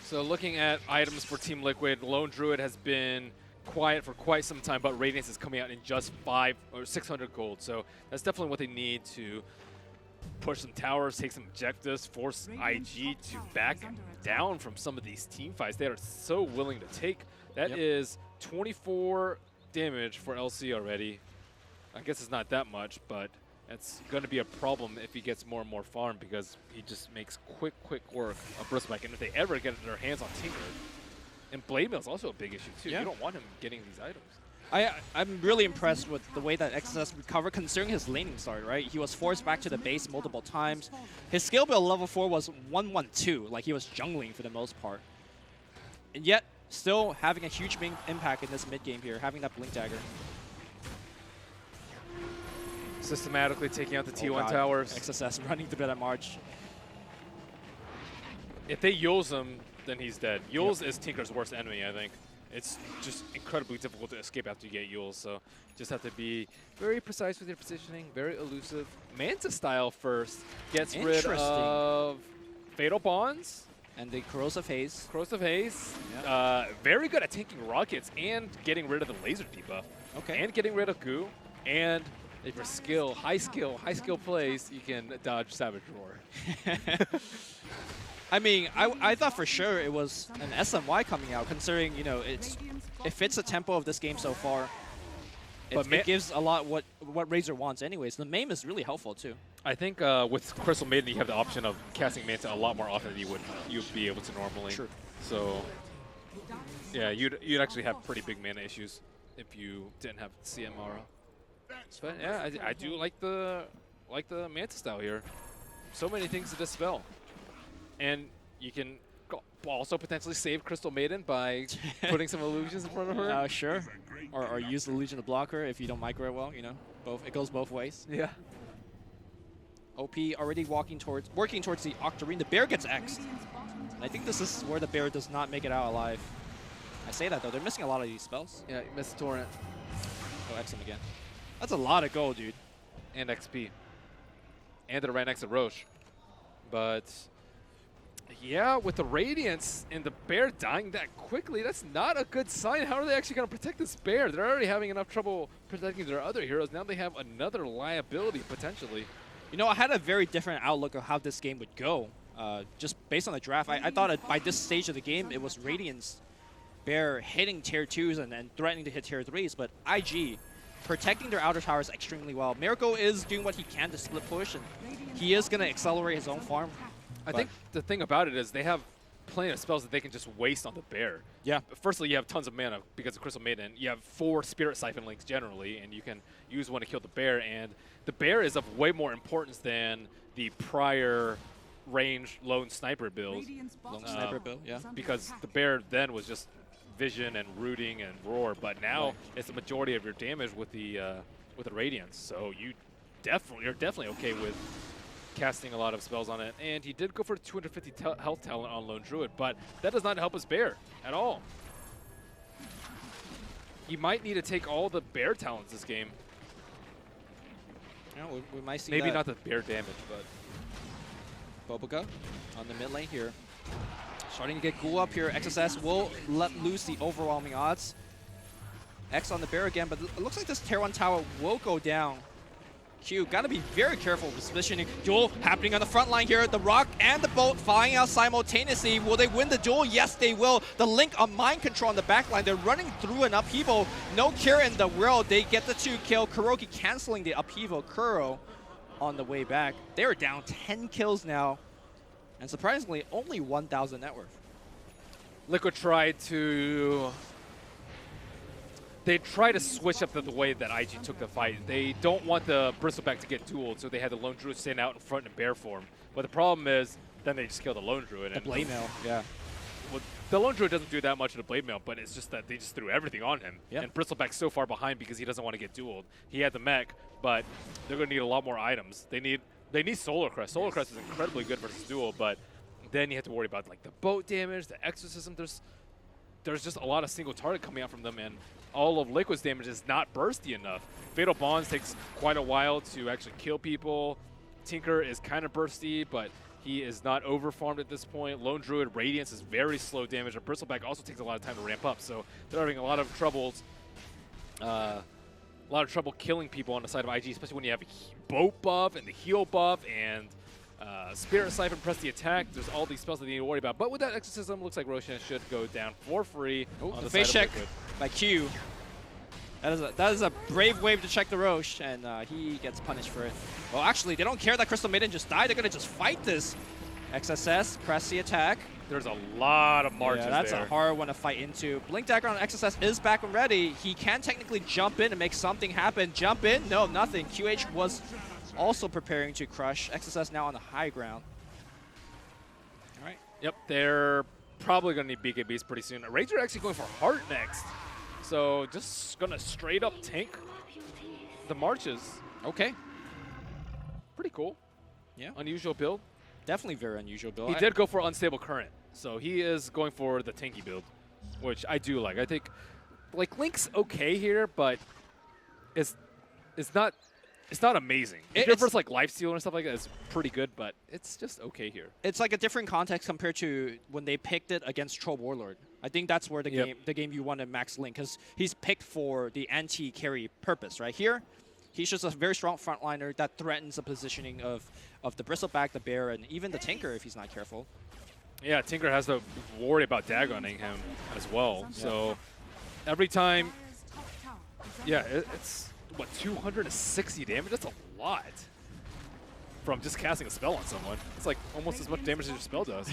So looking at items for Team Liquid, Lone Druid has been quiet for quite some time, but Radiance is coming out in just 500 or 600 gold. So that's definitely what they need to push some towers, take some objectives, force IG to back down from some of these team fights they are so willing to take. That is 24 damage for LC already. I guess it's not that much, but it's going to be a problem if he gets more and more farm because he just makes quick work of Bristleback. And if they ever get their hands on Tinker, and Blade Mail is also a big issue too. You don't want him getting these items. I'm really impressed with the way that XSS recovered, considering his laning start, right? He was forced back to the base multiple times. His skill build level 4 was 112, like he was jungling for the most part. And yet, still having a huge impact in this mid game here, having that Blink Dagger. Systematically taking out the T1 towers. XSS running through that march. If they Yules him, then he's dead. Yules is Tinker's worst enemy, I think. It's just incredibly difficult to escape after you get Yules, so just have to be very precise with your positioning, very elusive. Manta style first gets rid of Fatal Bonds. And the Corrosive Haze. Corrosive Haze. Very good at tanking rockets and getting rid of the laser debuff. Okay. And getting rid of Goo. And if you're high skill plays, you can dodge Savage Roar. I mean, I thought for sure it was an SMY coming out, considering, you know, it fits the tempo of this game so far. It gives a lot what Razor wants anyways. The MAME is really helpful too. I think with Crystal Maiden, you have the option of casting Manta a lot more often than you'd be able to normally. Sure. So, yeah, you'd actually have pretty big mana issues if you didn't have CMR. But yeah, I do like the Manta style here. So many things to dispel. And you can also potentially save Crystal Maiden by putting some illusions in front of her. Sure. Or use the illusion to block her if you don't micro it well, you know. It goes both ways. Yeah. OP already working towards the Octarine. The bear gets X'd. And I think this is where the bear does not make it out alive. I say that though, they're missing a lot of these spells. Yeah, you missed Torrent. Oh, X him again. That's a lot of gold, dude. And XP. And they're right next to Roche. But yeah, with the Radiance and the bear dying that quickly, that's not a good sign. How are they actually going to protect this bear? They're already having enough trouble protecting their other heroes. Now they have another liability, potentially. You know, I had a very different outlook of how this game would go. Just based on the draft, I thought by this stage of the game, it was Radiance bear hitting tier 2s and then threatening to hit tier 3s, but IG protecting their outer towers extremely well. Miracle is doing what he can to split push, and he is going to accelerate his own farm. I think the thing about it is they have plenty of spells that they can just waste on the bear. Yeah. Firstly, you have tons of mana because of Crystal Maiden. You have 4 Spirit Siphon links generally, and you can use one to kill the bear. And the bear is of way more importance than the prior range lone sniper build. Lone sniper build, yeah. Because the bear then was just vision and rooting and roar, but now it's the majority of your damage with the Radiance. So you're definitely okay with casting a lot of spells on it, and he did go for 250 health talent on Lone Druid, but that does not help his bear at all. he might need to take all the bear talents this game. Yeah, we might see Maybe that. not the bear damage, but Boboga on the mid lane here. Starting to get Ghoul up here. XSS will let loose the overwhelming odds. X on the bear again, but it looks like this Tier 1 tower will go down. Q, gotta be very careful with positioning. Duel happening on the front line here. The Rock and the Boat flying out simultaneously. Will they win the duel? Yes, they will. The Link on mind control on the back line. They're running through an upheaval. No cure in the world. They get the 2 kill. Kuroki canceling the upheaval. Kuro on the way back. They're down 10 kills now. And surprisingly, only 1,000 net worth. Liquid tried to... They try to switch up the way that IG took the fight. They don't want the Bristleback to get dueled, so they had the Lone Druid stand out in front in bear form. But the problem is, then they just kill the Lone Druid. The Blade Mail, yeah. Well, the Lone Druid doesn't do that much of the Blade Mail, but it's just that they just threw everything on him. Yep. And Bristleback's so far behind because he doesn't want to get dueled. He had the mech, but they're going to need a lot more items. They need Solar Crest. Solar Crest is incredibly good versus duel, but then you have to worry about like the boat damage, the exorcism. There's just a lot of single target coming out from them, and all of Liquid's damage is not bursty enough. Fatal Bonds takes quite a while to actually kill people. Tinker is kind of bursty, but he is not overfarmed at this point. Lone Druid Radiance is very slow damage, and Bristleback also takes a lot of time to ramp up, so they're having a lot of troubles. Killing people on the side of IG, especially when you have a boat buff and the heal buff and Spirit Siphon press the attack. There's all these spells that they need to worry about. But with that Exorcism, looks like Roshan should go down for free. On the face side check of Liquid. by Q. That is a brave wave to check the Roche, and he gets punished for it. Well, actually, they don't care that Crystal Maiden just died. They're going to just fight this. XSS, press the attack. There's a lot of marches that's there. a hard one to fight into. Blink Dagger on XSS is back and ready. He can technically jump in and make something happen. Jump in? No, nothing. QH was also preparing to crush. XSS now on the high ground. All right. Yep, they're probably going to need BKBs pretty soon. Raids are actually going for Heart next. So just going to straight up tank the marches. Okay. Pretty cool. Yeah. Unusual build. Definitely very unusual build. He did go for Unstable Current. So he is going for the tanky build, which I do like. I think like Link's okay here, but it's not amazing. If you're versus like Lifesteal and stuff like that, it's pretty good, but it's just okay here. It's like a different context compared to when they picked it against Troll Warlord. I think that's where the game you want to max Link, because he's picked for the anti-carry purpose, right? Here, he's just a very strong frontliner that threatens the positioning of the Bristleback, the Bear, and even the Tinker if he's not careful. Yeah, Tinker has to worry about Dagoning him as well. So every time, it's what, 260 damage? That's a lot from just casting a spell on someone. It's like almost as much damage as your spell does.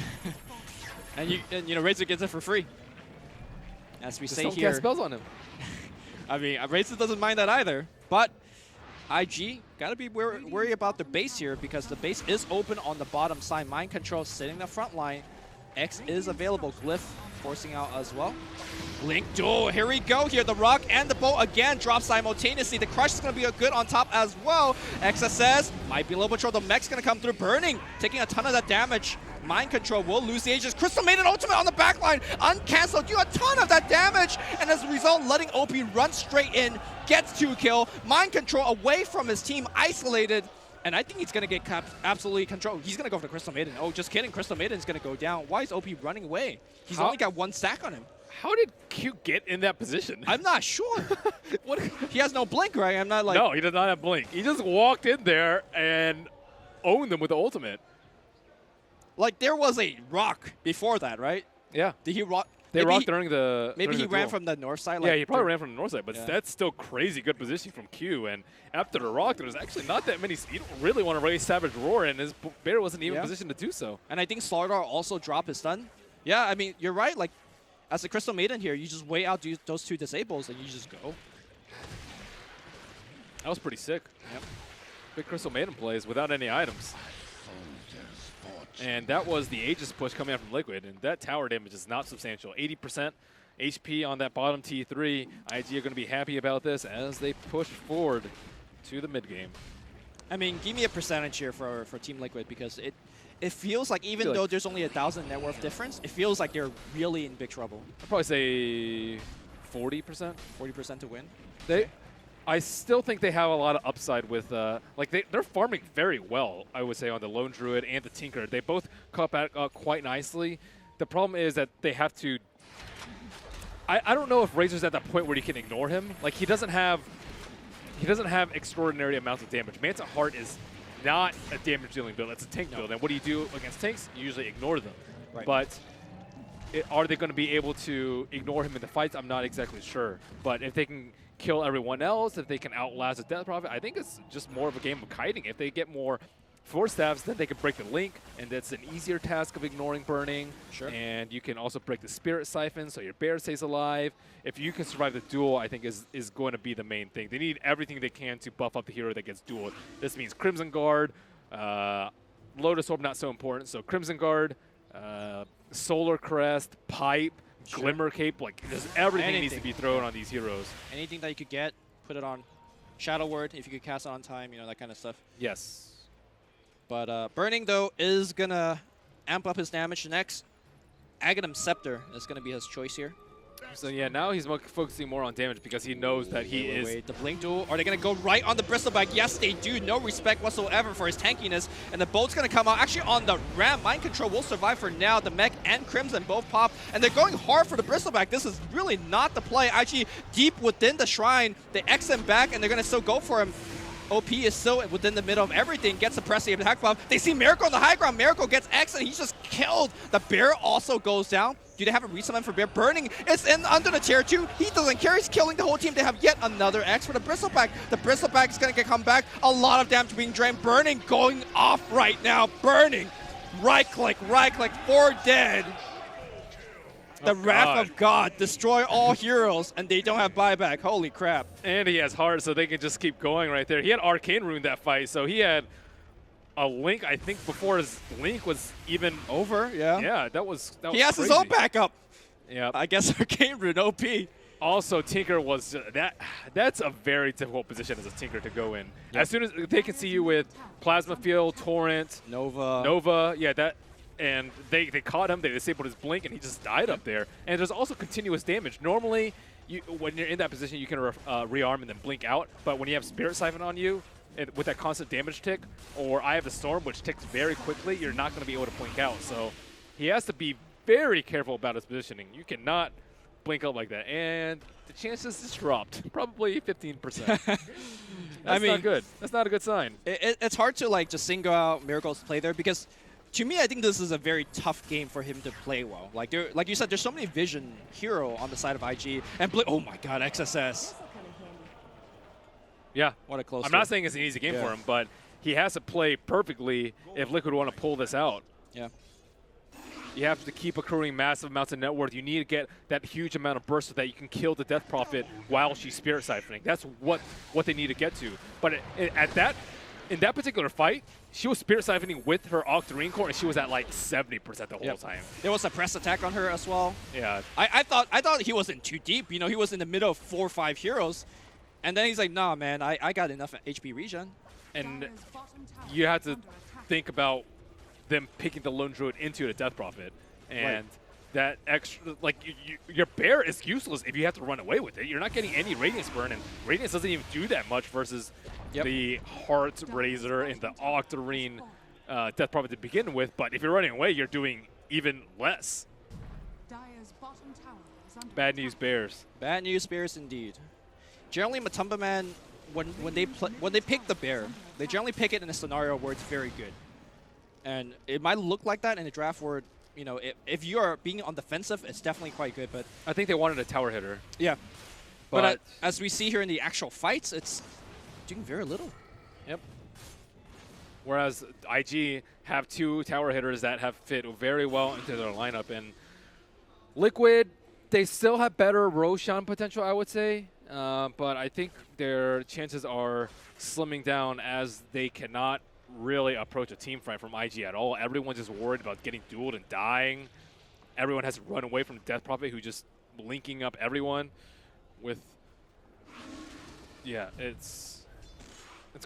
and you know, Razor gets it for free. As we just say don't here. cast spells on him. I mean, Razor doesn't mind that either. But IG gotta be worried about the base here, because the base is open on the bottom side. Mind Control sitting in the front line. X is available. Glyph forcing out as well. Link duel. Here we go here. The Rock and the Boat again drop simultaneously. The Crush is going to be a good on top as well. XSS might be a little bit short. The mech's going to come through. Burning, taking a ton of that damage. Mind Control will lose the Aegis. Crystal Maiden ultimate on the backline. Uncancelled. Do a ton of that damage. And as a result, letting OP run straight in. Gets 2 kill. Mind Control away from his team. Isolated. And I think he's going to get absolutely controlled. He's going to go for the Crystal Maiden. Oh, just kidding. Crystal Maiden's going to go down. Why is OP running away? He's only got 1 stack on him. How did Q get in that position? I'm not sure. He has no blink, right? I'm not like... No, he does not have blink. He just walked in there and owned them with the ultimate. Like, there was a rock before that, right? Yeah. Did he rock? They rocked during the Maybe he ran duel. from the north side? Yeah, like he probably ran from the north side, but Yeah. that's still crazy good positioning from Q. And after the rock, there's actually not that many. You don't really want to raise Savage Roar, and his Bear wasn't even positioned to do so. And I think StarLadder also dropped his stun. Yeah, I mean, you're right. Like, as a Crystal Maiden here, you just wait out those 2 disables, and you just go. That was pretty sick. Yep. Big Crystal Maiden plays without any items. And that was the Aegis push coming out from Liquid, and that tower damage is not substantial. 80% HP on that bottom T3. IG are going to be happy about this as they push forward to the mid game. I mean, give me a percentage here for Team Liquid, because it feels like even though there's only 1,000 net worth difference, it feels like they're really in big trouble. I'd probably say 40%. 40% to win. I still think they have a lot of upside with, like they're farming very well, I would say, on the Lone Druid and the Tinker. They both come back quite nicely. The problem is that they have to, I don't know if Razor's at that point where you can ignore him. Like he doesn't have extraordinary amounts of damage. Manta Heart is not a damage dealing build, it's a tank build. And what do you do against tanks? You usually ignore them. Right. But are they going to be able to ignore him in the fights? I'm not exactly sure. But if they can kill everyone else, if they can outlast the Death Prophet, I think it's just more of a game of kiting. If they get more Force Staffs, then they can break the Link, and that's an easier task of ignoring Burning. Sure. And you can also break the Spirit Siphon, so your bear stays alive. If you can survive the duel, I think is going to be the main thing. They need everything they can to buff up the hero that gets dueled. This means Crimson Guard, Lotus Orb not so important, so Crimson Guard, Solar Crest, Pipe, Sure. Glimmer Cape, like there's everything needs to be thrown on these heroes. Anything that you could get, put it on. Shadow Word, if you could cast it on time, that kind of stuff. Yes. But Burning, though, is going to amp up his damage next. Aghanim Scepter is going to be his choice here. So yeah, now he's focusing more on damage because he knows that he is... Wait, the Blink Duel. Are they going to go right on the Bristleback? Yes, they do. No respect whatsoever for his tankiness. And the bolt's going to come out. Actually, on the Ram, Mind Control will survive for now. The Mech and Crimson both pop. And they're going hard for the Bristleback. This is really not the play. Actually, deep within the Shrine, they X him back, and they're going to still go for him. OP is still within the middle of everything, gets a pressing attack buff. They see Miracle on the high ground. Miracle gets X, and he's just killed. The Bear also goes down. Do they have a resummon for Bear? Burning is in under the tier 2. He doesn't care. He's killing the whole team. They have yet another X for the Bristleback. The Bristleback is going to come back. A lot of damage being drained. Burning going off right now. Burning. Right click, 4 dead. The Wrath of God, destroy all heroes, and they don't have buyback. Holy crap. And he has Heart, so they can just keep going right there. He had Arcane Rune that fight, so he had a Link, I think, before his Link was even over. Yeah. Yeah, that was He has his own backup. Yeah. I guess Arcane Rune, OP. Also, Tinker was that's a very difficult position as a Tinker to go in. Yep. As soon as they can see you with Plasma Field, Torrent, Nova, yeah, that. And they caught him, they disabled his blink, and he just died up there. And there's also continuous damage. Normally, when you're in that position, you can rearm and then blink out. But when you have Spirit Siphon on you, with that constant damage tick, or Eye of the Storm, which ticks very quickly, you're not going to be able to blink out. So he has to be very careful about his positioning. You cannot blink out like that. And the chances just dropped, probably 15%. That's not good. That's not a good sign. It's hard to just single out Miracle's play there because to me, I think this is a very tough game for him to play well. Like you said, there's so many Vision hero on the side of IG. And oh my god, XSS. Yeah. What a close I'm not saying it's an easy game for him, but he has to play perfectly if Liquid want to pull this out. Yeah. You have to keep accruing massive amounts of net worth. You need to get that huge amount of burst so that you can kill the Death Prophet while she's Spirit Siphoning. That's what they need to get to. But in that particular fight, she was Spirit Siphoning with her Octarine Core, and she was at like 70% the whole time. There was a press attack on her as well. Yeah. I thought he wasn't too deep. He was in the middle of 4 or 5 heroes. And then he's like, nah, man, I got enough HP regen. And you have to think about them picking the Lone Druid into the Death Prophet. And that extra, your bear is useless if you have to run away with it. You're not getting any Radiance burn, and Radiance doesn't even do that much versus the Heart Razor and the Octarine Death Prophet to begin with. But if you're running away, you're doing even less. Bad news bears. Bad news bears indeed. Generally, Matumba Man, when they pick the bear, they generally pick it in a scenario where it's very good. And it might look like that in a draft where, if you are being on defensive, it's definitely quite good. But I think they wanted a tower hitter. Yeah. But as we see here in the actual fights, it's doing very little. Yep. Whereas IG have 2 tower hitters that have fit very well into their lineup. And Liquid, they still have better Roshan potential, I would say. But I think their chances are slimming down as they cannot really approach a team fight from IG at all. Everyone's just worried about getting dueled and dying. Everyone has to run away from the Death Prophet, who's just linking up everyone with... Yeah, it's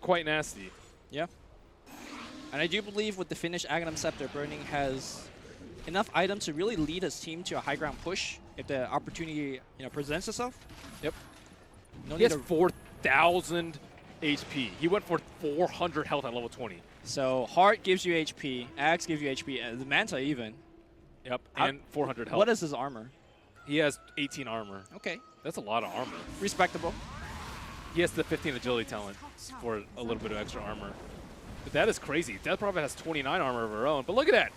quite nasty. Yeah. And I do believe with the finished Aghanim Scepter, Burning has enough items to really lead his team to a high ground push. if the opportunity presents itself. Yep. No He need has to 4,000 HP. He went for 400 health at level 20. So Heart gives you HP, Axe gives you HP, and the Manta even. Yep, How- and 400 health. What is his armor? He has 18 armor. Okay, That's a lot of armor. respectable. He has the 15 agility talent for a little bit of extra armor. But that is crazy. Death Prophet has 29 armor of her own. But look at that.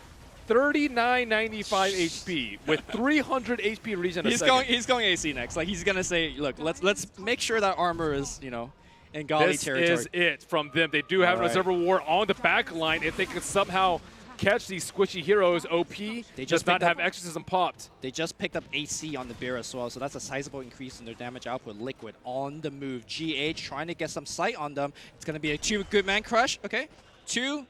3995 HP with 300 HP regen a second. He's going AC next. Like he's gonna say, look, let's make sure that armor is in Gali This territory. is it from them. They do have All an right. Observer War on the back line. If they could somehow catch these squishy heroes, OP They does just not picked up- have Exorcism popped. They just picked up AC on the bear as well, so that's a sizable increase in their damage output. Liquid on the move. GH trying to get some sight on them. It's gonna be a 2 good man crush. Okay, 2.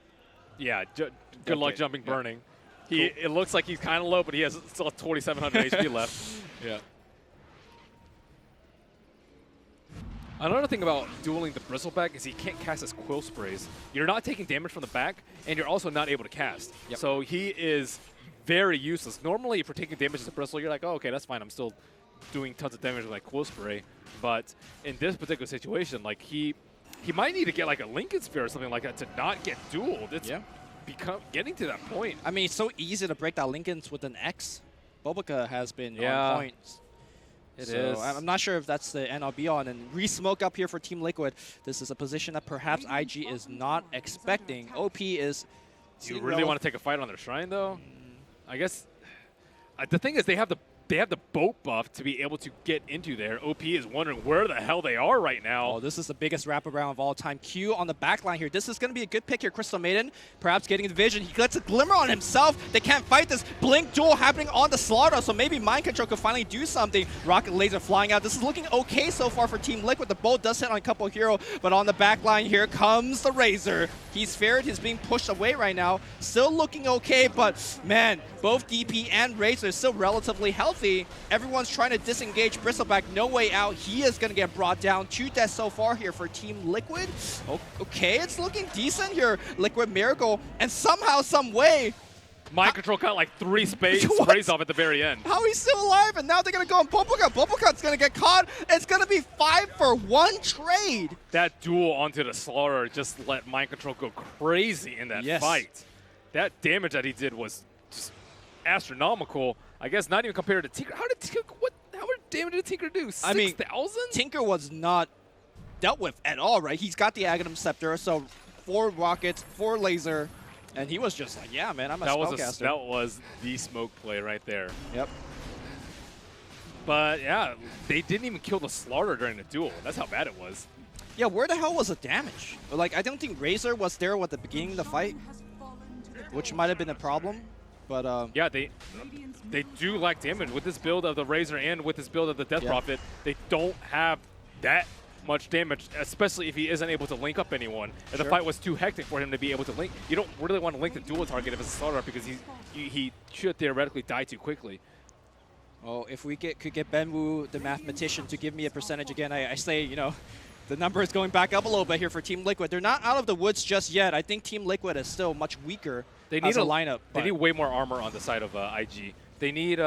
Yeah, good luck Okay. jumping Yeah. burning. It looks like he's kind of low, but he has still 2,700 HP left. Yeah. Another thing about dueling the Bristleback is he can't cast his Quill Sprays. You're not taking damage from the back, and you're also not able to cast. Yep. So he is very useless. Normally, if you're taking damage as a Bristle, you're like, oh, okay, that's fine. I'm still doing tons of damage with like Quill Spray. But in this particular situation, like he might need to get like a Lincoln Spear or something like that to not get dueled. It's getting to that point. I mean, it's so easy to break that Lincolns with an X. Bobica has been Yeah. on point. It So is. I'm not sure if that's the end all be all. And re-smoke up here for Team Liquid. This is a position that perhaps IG is not expecting. OP is. Do you really want to take a fight on their shrine, though? I guess the thing is they have the boat buff to be able to get into there. OP is wondering where the hell they are right now. Oh, this is the biggest wraparound of all time. Q on the back line here. This is going to be a good pick here. Crystal Maiden perhaps getting the vision. He gets a glimmer on himself. They can't fight this. Blink duel happening on the Slaughter, so maybe Mind Control could finally do something. Rocket Laser flying out. This is looking okay so far for Team Liquid. The bolt does hit on a couple hero, but on the back line here comes the Razor. He's feared. He's being pushed away right now. Still looking okay, but man, both DP and Razor still relatively healthy. Everyone's trying to disengage Bristleback. No way out. He is going to get brought down. 2 deaths so far here for Team Liquid. Okay, it's looking decent here. Liquid Miracle, and somehow, some way, Mind Control got like 3 sprays What? off at the very end. how he's still alive, and now they're going to go on Boboka. Boboka's going to get caught. It's going to be 5 for 1 trade. That duel onto the Slaughter just let Mind Control go crazy in that Yes. fight. That damage that he did was just astronomical. I guess not even compared to Tinker. How much damage did Tinker do? I mean, 6,000? Tinker was not dealt with at all, right? He's got the Aghanim Scepter, so 4 rockets, 4 laser, and he was just like, yeah, man, I'm a spellcaster. That was the smoke play right there. Yep. But yeah, they didn't even kill the Slaughter during the duel. That's how bad it was. Yeah, where the hell was the damage? Like, I don't think Razor was there at the beginning of the fight, which might have been a problem. But Yeah, they do lack damage with this build of the Razor and with this build of the Death Yeah. Prophet. They don't have that much damage, especially if he isn't able to link up anyone. If the Sure. fight was too hectic for him to be able to link, you don't really want to link the dual target if it's a starter because he should theoretically die too quickly. oh, if we could get Benwu, the mathematician, to give me a percentage again, I say, the number is going back up a little bit here for Team Liquid. They're not out of the woods just yet. I think Team Liquid is still much weaker They need as a lineup. They but- need way more armor on the side of IG. They need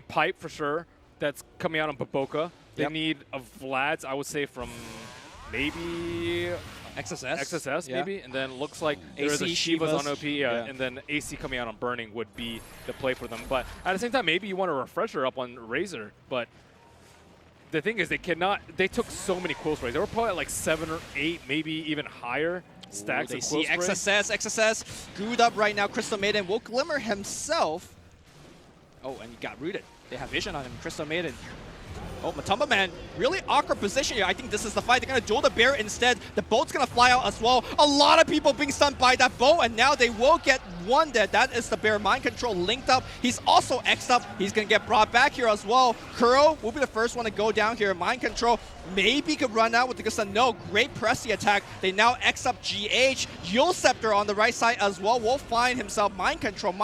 pipe for sure. That's coming out on Baboka. They Yep. need a Vlad's, I would say, from maybe XSS yeah. maybe, and then looks like there is a AC, Shiva's on Shivas. OP, Yeah. and then AC coming out on Burning would be the play for them. But at the same time, maybe you want a refresher up on Razor, but the thing is they took so many Quill Sprays. They were probably at like 7 or 8, maybe even higher stacks They of Quill see Sprays. XSS gooed up right now. Crystal Maiden will glimmer himself. Oh, and he got rooted. They have vision on him. Crystal Maiden. Oh, Matumba Man, really awkward position here. I think this is the fight. They're going to duel the bear instead. The boat's going to fly out as well. A lot of people being stunned by that boat, and now they will get one dead. That is the bear. Mind Control linked up. He's also X'd up. He's going to get brought back here as well. Kuro will be the first one to go down here. Mind Control maybe could run out with the Gusta. No, great press the attack. They now X up GH. Yule Scepter on the right side as well will find himself. Mind Control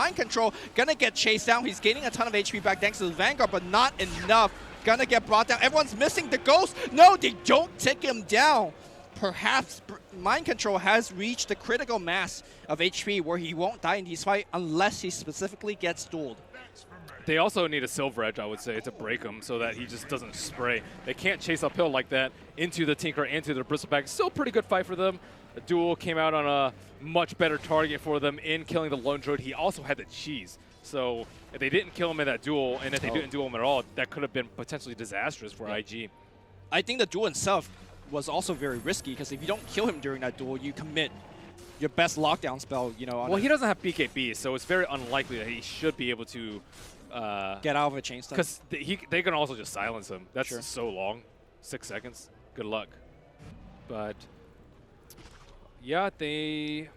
going to get chased down. He's gaining a ton of HP back thanks to the Vanguard, but not enough. Gonna get brought down. Everyone's missing the ghost. No, they don't take him down. Perhaps Mind Control has reached the critical mass of HP where he won't die in this fight unless he specifically gets dueled. They also need a Silver Edge, I would say, to break him so that he just doesn't spray. They can't chase uphill like that into the Tinker, into the Bristleback. Still a pretty good fight for them. The duel came out on a much better target for them in killing the Lone Droid. He also had the cheese. So if they didn't kill him in that duel, and if they didn't duel him at all, that could have been potentially disastrous for IG. I think the duel itself was also very risky because if you don't kill him during that duel, you commit your best lockdown spell, you know. Well, he doesn't have BKB, so it's very unlikely that he should be able to get out of a chain stun. Because they can also just silence him. That's Sure. so long. 6 seconds. Good luck. But yeah, they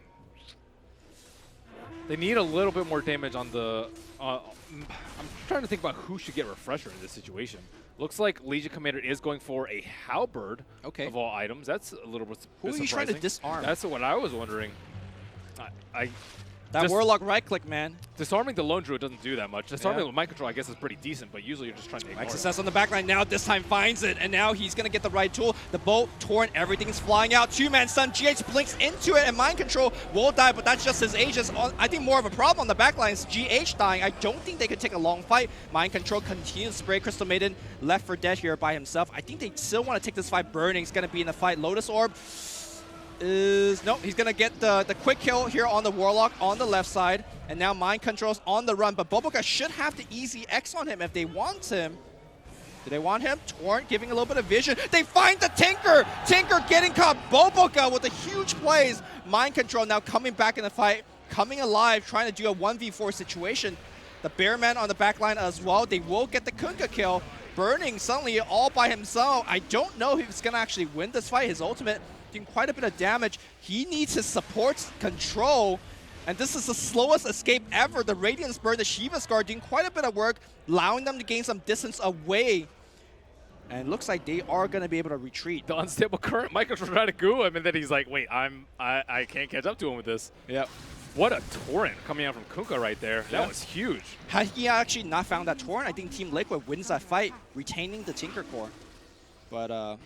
need a little bit more damage on the. I'm trying to think about who should get Refresher in this situation. Looks like Legion Commander is going for a Halberd of all items. That's a little bit Who are you trying to disarm? That's what I was wondering. That Warlock right click, man. Disarming the Lone Druid doesn't do that much. Disarming with Mind Control, I guess, is pretty decent, but usually you're just trying to ignore it. Success on the backline now. This time finds it, and now he's going to get the right tool. The bolt, Torrent, everything's flying out. Two-man stun. GH blinks into it, and Mind Control will die, but that's just his Aegis. I think more of a problem on the backline is GH dying. I don't think they could take a long fight. Mind Control continues to spray. Crystal Maiden left for dead here by himself. I think they still want to take this fight. Burning's going to be in the fight. Lotus Orb is... Nope, he's going to get the quick kill here on the Warlock on the left side. And now Mind Control's on the run, but Boboka should have the easy X on him if they want him. Do they want him? Torrent giving a little bit of vision. They find the Tinker! Tinker getting caught. Boboka with the huge plays. Mind Control now coming back in the fight, coming alive, trying to do a 1v4 situation. The Bearman on the backline as well. They will get the Kunkka kill. Burning suddenly all by himself. I don't know if he's going to actually win this fight. His ultimate doing quite a bit of damage. He needs his support control. And this is the slowest escape ever. The Radiance Bird, the Shiva's Guard doing quite a bit of work, allowing them to gain some distance away. And looks like they are going to be able to retreat. The unstable current, Michael's trying to goo him, and then he's like, wait, I can't catch up to him with this. Yep. What a torrent coming out from Kunkka right there. That was huge. Had he actually not found that torrent, I think Team Liquid wins that fight, retaining the Tinker core. But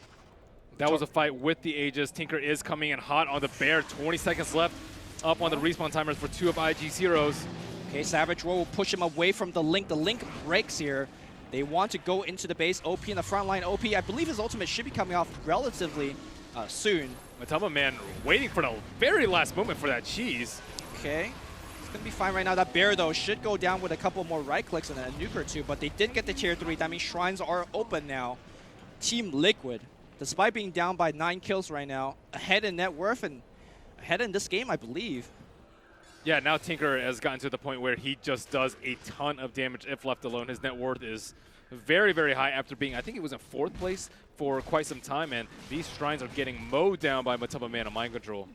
that was a fight with the Aegis. Tinker is coming in hot on the bear. 20 seconds left. Up on the respawn timers for 2 of IG's heroes. Okay, Savage Roll will push him away from the Link. The Link breaks here. They want to go into the base. OP in the front line. OP, I believe his ultimate should be coming off relatively soon. Matama Man waiting for the very last moment for that cheese. Okay, it's going to be fine right now. That bear, though, should go down with a couple more right clicks and a nuke or two, but they did get the tier 3. That means shrines are open now. Team Liquid, despite being down by 9 kills right now, ahead in net worth and ahead in this game, I believe. Yeah, now Tinker has gotten to the point where he just does a ton of damage if left alone. His net worth is very, very high after being, I think it was in 4th place for quite some time, and these shrines are getting mowed down by Matama Man on Mind Control.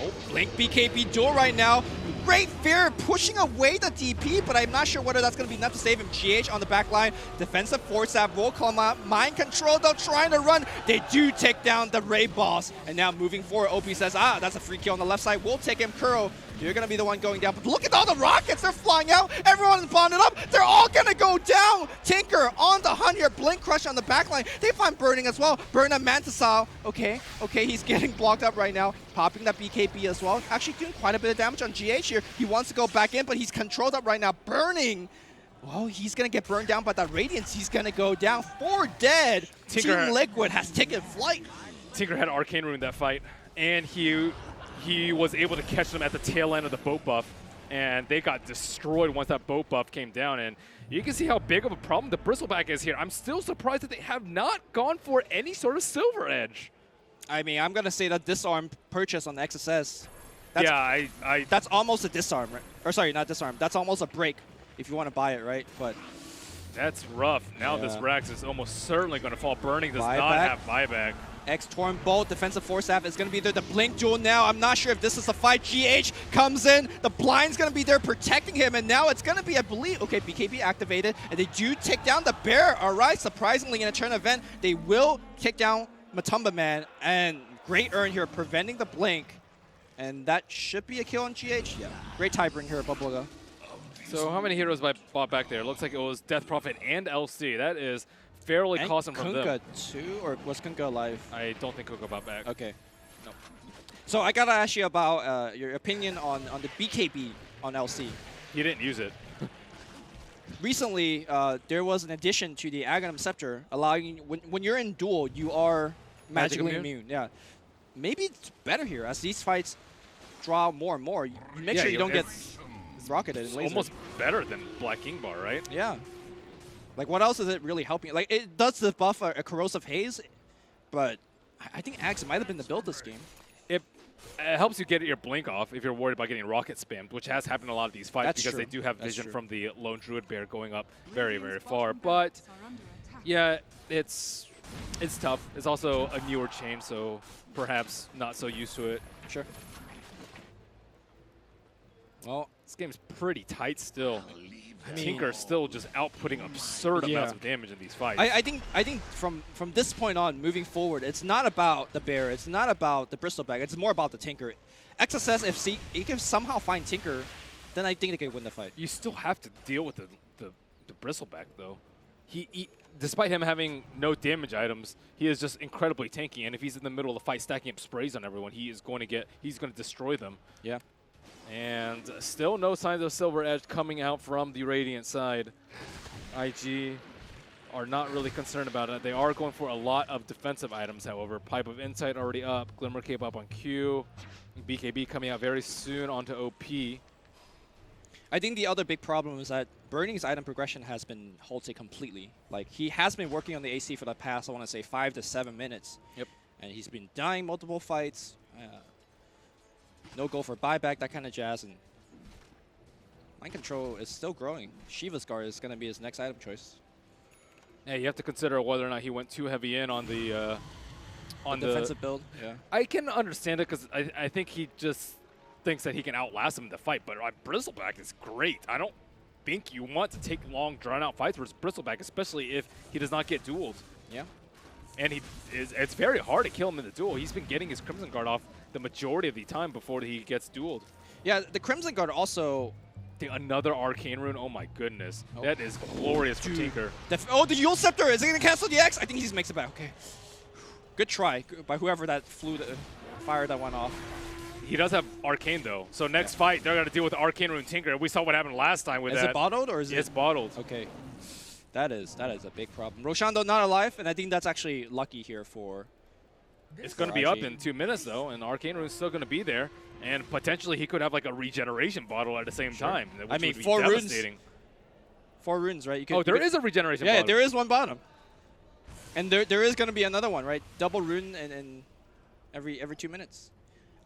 Oh, Blink BKB duel right now. Great Fear pushing away the DP, but I'm not sure whether that's going to be enough to save him. GH on the back line. Defensive force that will come out. Mind Control, though, trying to run. They do take down the Ray boss. And now moving forward, OP says, that's a free kill on the left side. We'll take him. Kuro, you're going to be the one going down. But look at all the rockets. They're flying out. Everyone is bonded up. They're all going to go down. Tinker on the hunt here. Blink Crush on the back line. They find Burning as well. Burn a Mantisal. Okay, he's getting blocked up right now. Popping that BKB as well. Actually doing quite a bit of damage on GH here. He wants to go back in, but he's controlled up right now. Burning. Well, he's going to get burned down by that Radiance. He's going to go down. 4 dead. Tinker Team Liquid has taken flight. Tinker had Arcane Rune that fight, and he was able to catch them at the tail end of the boat buff, and they got destroyed once that boat buff came down. And you can see how big of a problem the Bristleback is here. I'm still surprised that they have not gone for any sort of Silver Edge. I mean, I'm going to say that disarm purchase on the XSS. That's almost a disarm, right? Or sorry, not disarm. That's almost a break if you want to buy it, right? But that's rough. Now this Rax is almost certainly going to fall. Burning does not have buyback. X-Torn Bolt, defensive force staff is going to be there. The Blink duel now. I'm not sure if this is the fight. GH comes in. The blind's going to be there protecting him. And now it's going to be, I believe, okay, BKB activated. And they do take down the bear. All right, surprisingly, in a turn event, they will kick down Matumba Man. And great earn here, preventing the Blink. And that should be a kill on GH. Yeah, great tie bring here at Bubblegum. So how many heroes bought back there? Looks like it was Death Prophet and LC. That is fairly costly from them. Kunkka too, or was Kunkka alive? I don't think Kunkka bought back. Okay. No. So I gotta ask you about your opinion on the BKB on LC. He didn't use it. recently there was an addition to the Aghanim Scepter, allowing when you're in duel, you are magically immune. Yeah, maybe it's better here as these fights draw more and more. You make sure you don't get rocketed. It's And lasered. almost better than Black King Bar, right? Yeah. Like, what else is it really helping? Like, it does debuff a corrosive haze, but I think Axe might have been the build this game. It helps you get your blink off if you're worried about getting rocket spammed, which has happened in a lot of these fights That's because true. they do have That's vision true. from the lone druid bear going up very, very far. bottom But barracks are under attack. yeah, it's tough. It's also a newer chain, so perhaps not so used to it. Sure. Well, This game's pretty tight still. Tinker still just outputting absurd amounts of damage in these fights. I think from this point on, moving forward, it's not about the bear, it's not about the bristleback, it's more about the Tinker. XSS, if he can somehow find Tinker, then I think they can win the fight. You still have to deal with the bristleback though. He despite him having no damage items, he is just incredibly tanky. And if he's in the middle of the fight stacking up sprays on everyone, he's going to destroy them. Yeah. And still no signs of Silver Edge coming out from the Radiant side. IG are not really concerned about it. They are going for a lot of defensive items, however. Pipe of Insight already up, Glimmer Cape up on Q, BKB coming out very soon onto OP. I think the other big problem is that Burning's item progression has been halted completely. Like, he has been working on the AC for the past, I want to say, 5 to 7 minutes. Yep. And he's been dying multiple fights. No go for buyback, that kind of jazz. And Mind Control is still growing. Shiva's Guard is going to be his next item choice. Yeah, you have to consider whether or not he went too heavy in on the Defensive build. Yeah. I can understand it because I think he just thinks that he can outlast him in the fight, but Bristleback is great. I don't think you want to take long, drawn-out fights versus Bristleback, especially if he does not get dueled. Yeah. And it's very hard to kill him in the duel. He's been getting his Crimson Guard off the majority of the time before he gets dueled. Yeah, the Crimson Guard also... Another Arcane Rune, oh my goodness. Oh. That is glorious for Tinker. the Yule Scepter, is it going to cancel the X? I think he just makes it back, okay. Good try by whoever that flew the fire that went off. He does have Arcane though, so next fight they're going to deal with Arcane Rune Tinker. We saw what happened last time with Is that. it bottled or is It's it? bottled. Okay. That is a big problem. Roshan, though, not alive, and I think that's actually lucky here for... It's going to be up in 2 minutes, though, and Arcane Rune's still going to be there. And potentially he could have like a regeneration bottle at the same time. Which I mean, would be 4 runes. devastating. 4 runes, right? You could, Oh, there you could, is a regeneration Yeah, bottle. there is one bottom. And there is going to be another one, right? Double rune and every 2 minutes.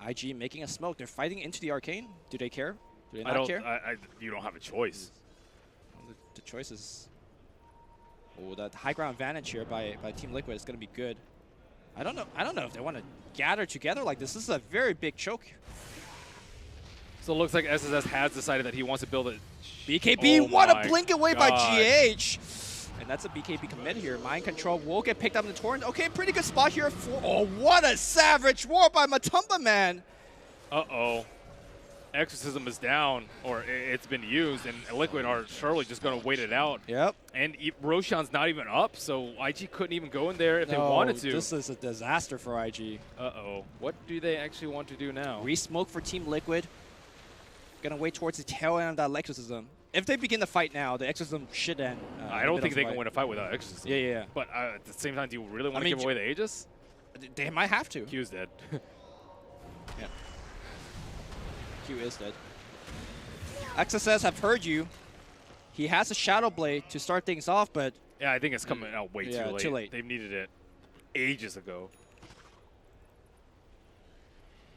IG making a smoke. They're fighting into the arcane. Do they care? Do they not care? You don't have a choice. The choice is... Oh, that high ground advantage here by Team Liquid is going to be good. I don't know if they want to gather together like this. This is a very big choke. So it looks like SSS has decided that he wants to build a... BKB, Oh what a my blink away by God. GH. And that's a BKB commit here. Mind Control will get picked up in the torrent. Okay, pretty good spot here for... Oh, what a savage war by Matumba, man. Uh-oh. Exorcism is down, or it's been used, and Liquid are surely just going to wait it out. Yep. And Roshan's not even up, so IG couldn't even go in there if they wanted to. This is a disaster for IG. Uh-oh. What do they actually want to do now? Re-smoke for Team Liquid. Gonna wait towards the tail end of that Exorcism. If they begin the fight now, the Exorcism should end. I don't think they can win a fight without Exorcism. Yeah. But at the same time, do you really want to mean, give away the Aegis? They might have to. Q's dead. Yeah. Q is dead. XSS have heard you. He has a Shadow Blade to start things off, but... Yeah, I think it's coming out way Yeah, too late. too late. They've needed it ages ago.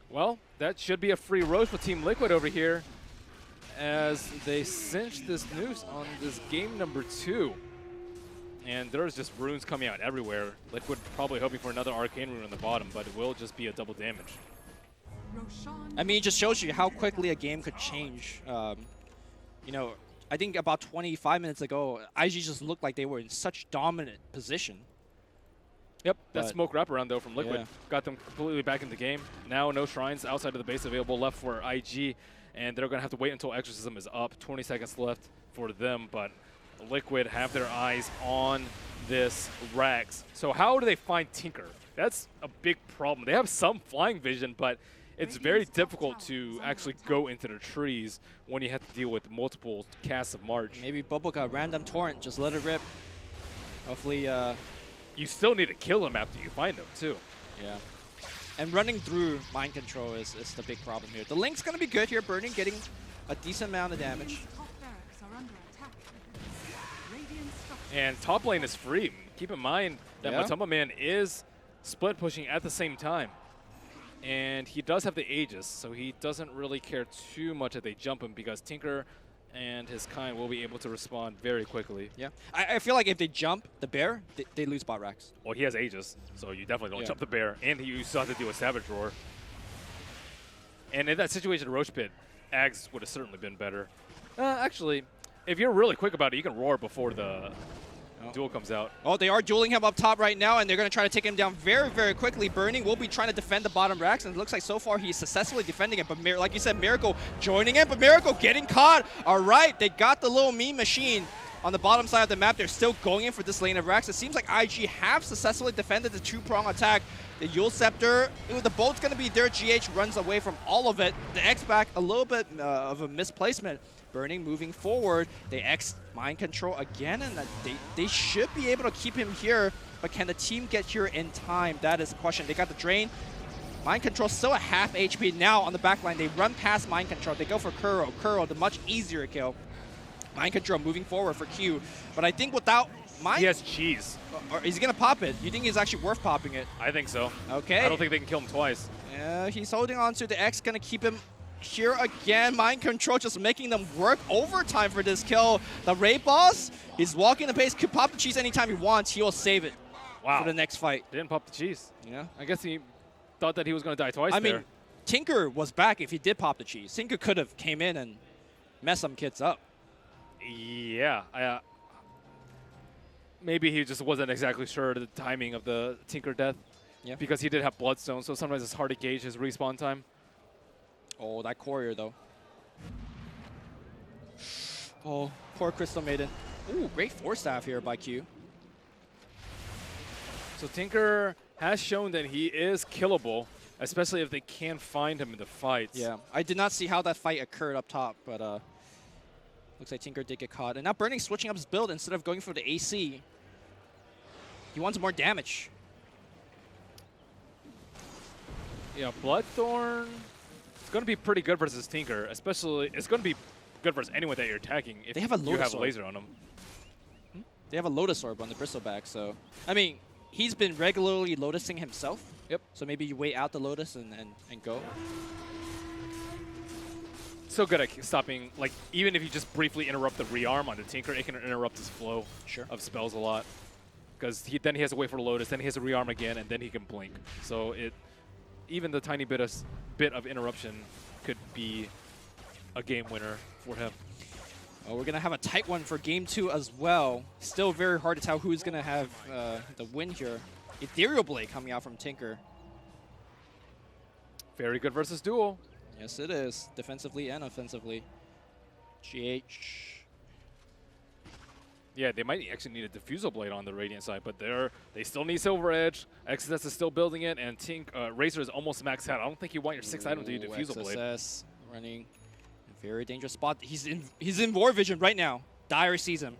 Well, that should be a free roast for Team Liquid over here as they cinch this noose on this game number 2. And there's just runes coming out everywhere. Liquid probably hoping for another Arcane Rune on the bottom, but it will just be a double damage. I mean, it just shows you how quickly a game could change. You know, I think about 25 minutes ago, IG just looked like they were in such dominant position. Yep, that But- smoke wraparound though from Liquid Yeah. got them completely back in the game. Now no shrines outside of the base available left for IG, and they're going to have to wait until Exorcism is up. 20 seconds left for them, but Liquid have their eyes on this Rags. So how do they find Tinker? That's a big problem. They have some flying vision, but it's very difficult to actually go into the trees when you have to deal with multiple casts of March. Maybe Bubble random torrent, just let it rip. Hopefully, You still need to kill him after you find him, too. yeah. And running through mind control is the big problem here. The Link's gonna be good here, Burning, getting a decent amount of damage. Top barracks are under attack. Radiant structures And top lane is free. Keep in mind that Yeah. Matoma Man is split pushing at the same time. And he does have the Aegis, so he doesn't really care too much if they jump him because Tinker and his kind will be able to respond very quickly. Yeah. I feel like if they jump the bear, they lose bot racks. Well, he has Aegis, so you definitely don't Yeah. jump the bear. And you still have to deal with Savage Roar. And in that situation, Roach Pit, Ags would have certainly been better. Actually, if you're really quick about it, you can roar before the duel comes out. Oh, they are dueling him up top right now, and they're going to try to take him down very, very quickly. Burning will be trying to defend the bottom racks, and it looks like so far he's successfully defending it. But like you said, Miracle joining in, but Miracle getting caught. All right, they got the little meme machine on the bottom side of the map. They're still going in for this lane of racks. It seems like IG have successfully defended the two-prong attack. The Yule Scepter, the bolt's going to be there. GH runs away from all of it. The X back, a little bit of a misplacement. Burning moving forward. They X mind control again, and they should be able to keep him here. But can the team get here in time? That is the question. They got the drain. Mind control still at half HP now on the back line. They run past mind control. They go for Kuro. Kuro, the much easier kill. Mind control moving forward for Q. But I think without mind... He has cheese. Or is he going to pop it? You think he's actually worth popping it? I think so. Okay. I don't think they can kill him twice. Yeah, he's holding on to the X. Going to keep him here again. Mind control just making them work overtime for this kill. The raid boss, he's walking the pace. Could pop the cheese anytime he wants. He will save it Wow. for the next fight. Didn't pop the cheese. Yeah. I guess he thought that he was going to die twice I there. mean, Tinker was back if he did pop the cheese. Tinker could have came in and messed some kids up. Yeah. Maybe he just wasn't exactly sure of the timing of the Tinker death. Yeah. Because he did have Bloodstone, so sometimes it's hard to gauge his respawn time. Oh, that courier though. Oh, poor Crystal Maiden. Ooh, great force staff here by Q. So Tinker has shown that he is killable, especially if they can find him in the fights. Yeah, I did not see how that fight occurred up top, but looks like Tinker did get caught. And now Burning switching up his build instead of going for the AC. He wants more damage. Yeah, Bloodthorn, it's going to be pretty good versus Tinker, especially, it's going to be good versus anyone that you're attacking if They have a you Lotus have a Orb. laser on them. They have a Lotus Orb on the Bristleback, so... I mean, he's been regularly Lotusing himself. Yep. So maybe you wait out the Lotus and go. So good at stopping, like, even if you just briefly interrupt the rearm on the Tinker, it can interrupt his flow of spells a lot. Because then he has to wait for the Lotus, then he has to rearm again, and then he can blink. So even the tiny bit of interruption could be a game winner for him. Oh, we're going to have a tight one for Game 2 as well. Still very hard to tell who's going to have the win here. Ethereal Blade coming out from Tinker. Very good versus duel. Yes, it is. Defensively and offensively. GH. Yeah, they might actually need a Diffusal Blade on the Radiant side, but they still need Silver Edge. XSS is still building it, and Razor is almost maxed out. I don't think you want your 6th item to be Diffusal Blade. XSS running a very dangerous spot. He's in War Vision right now. Dire sees him.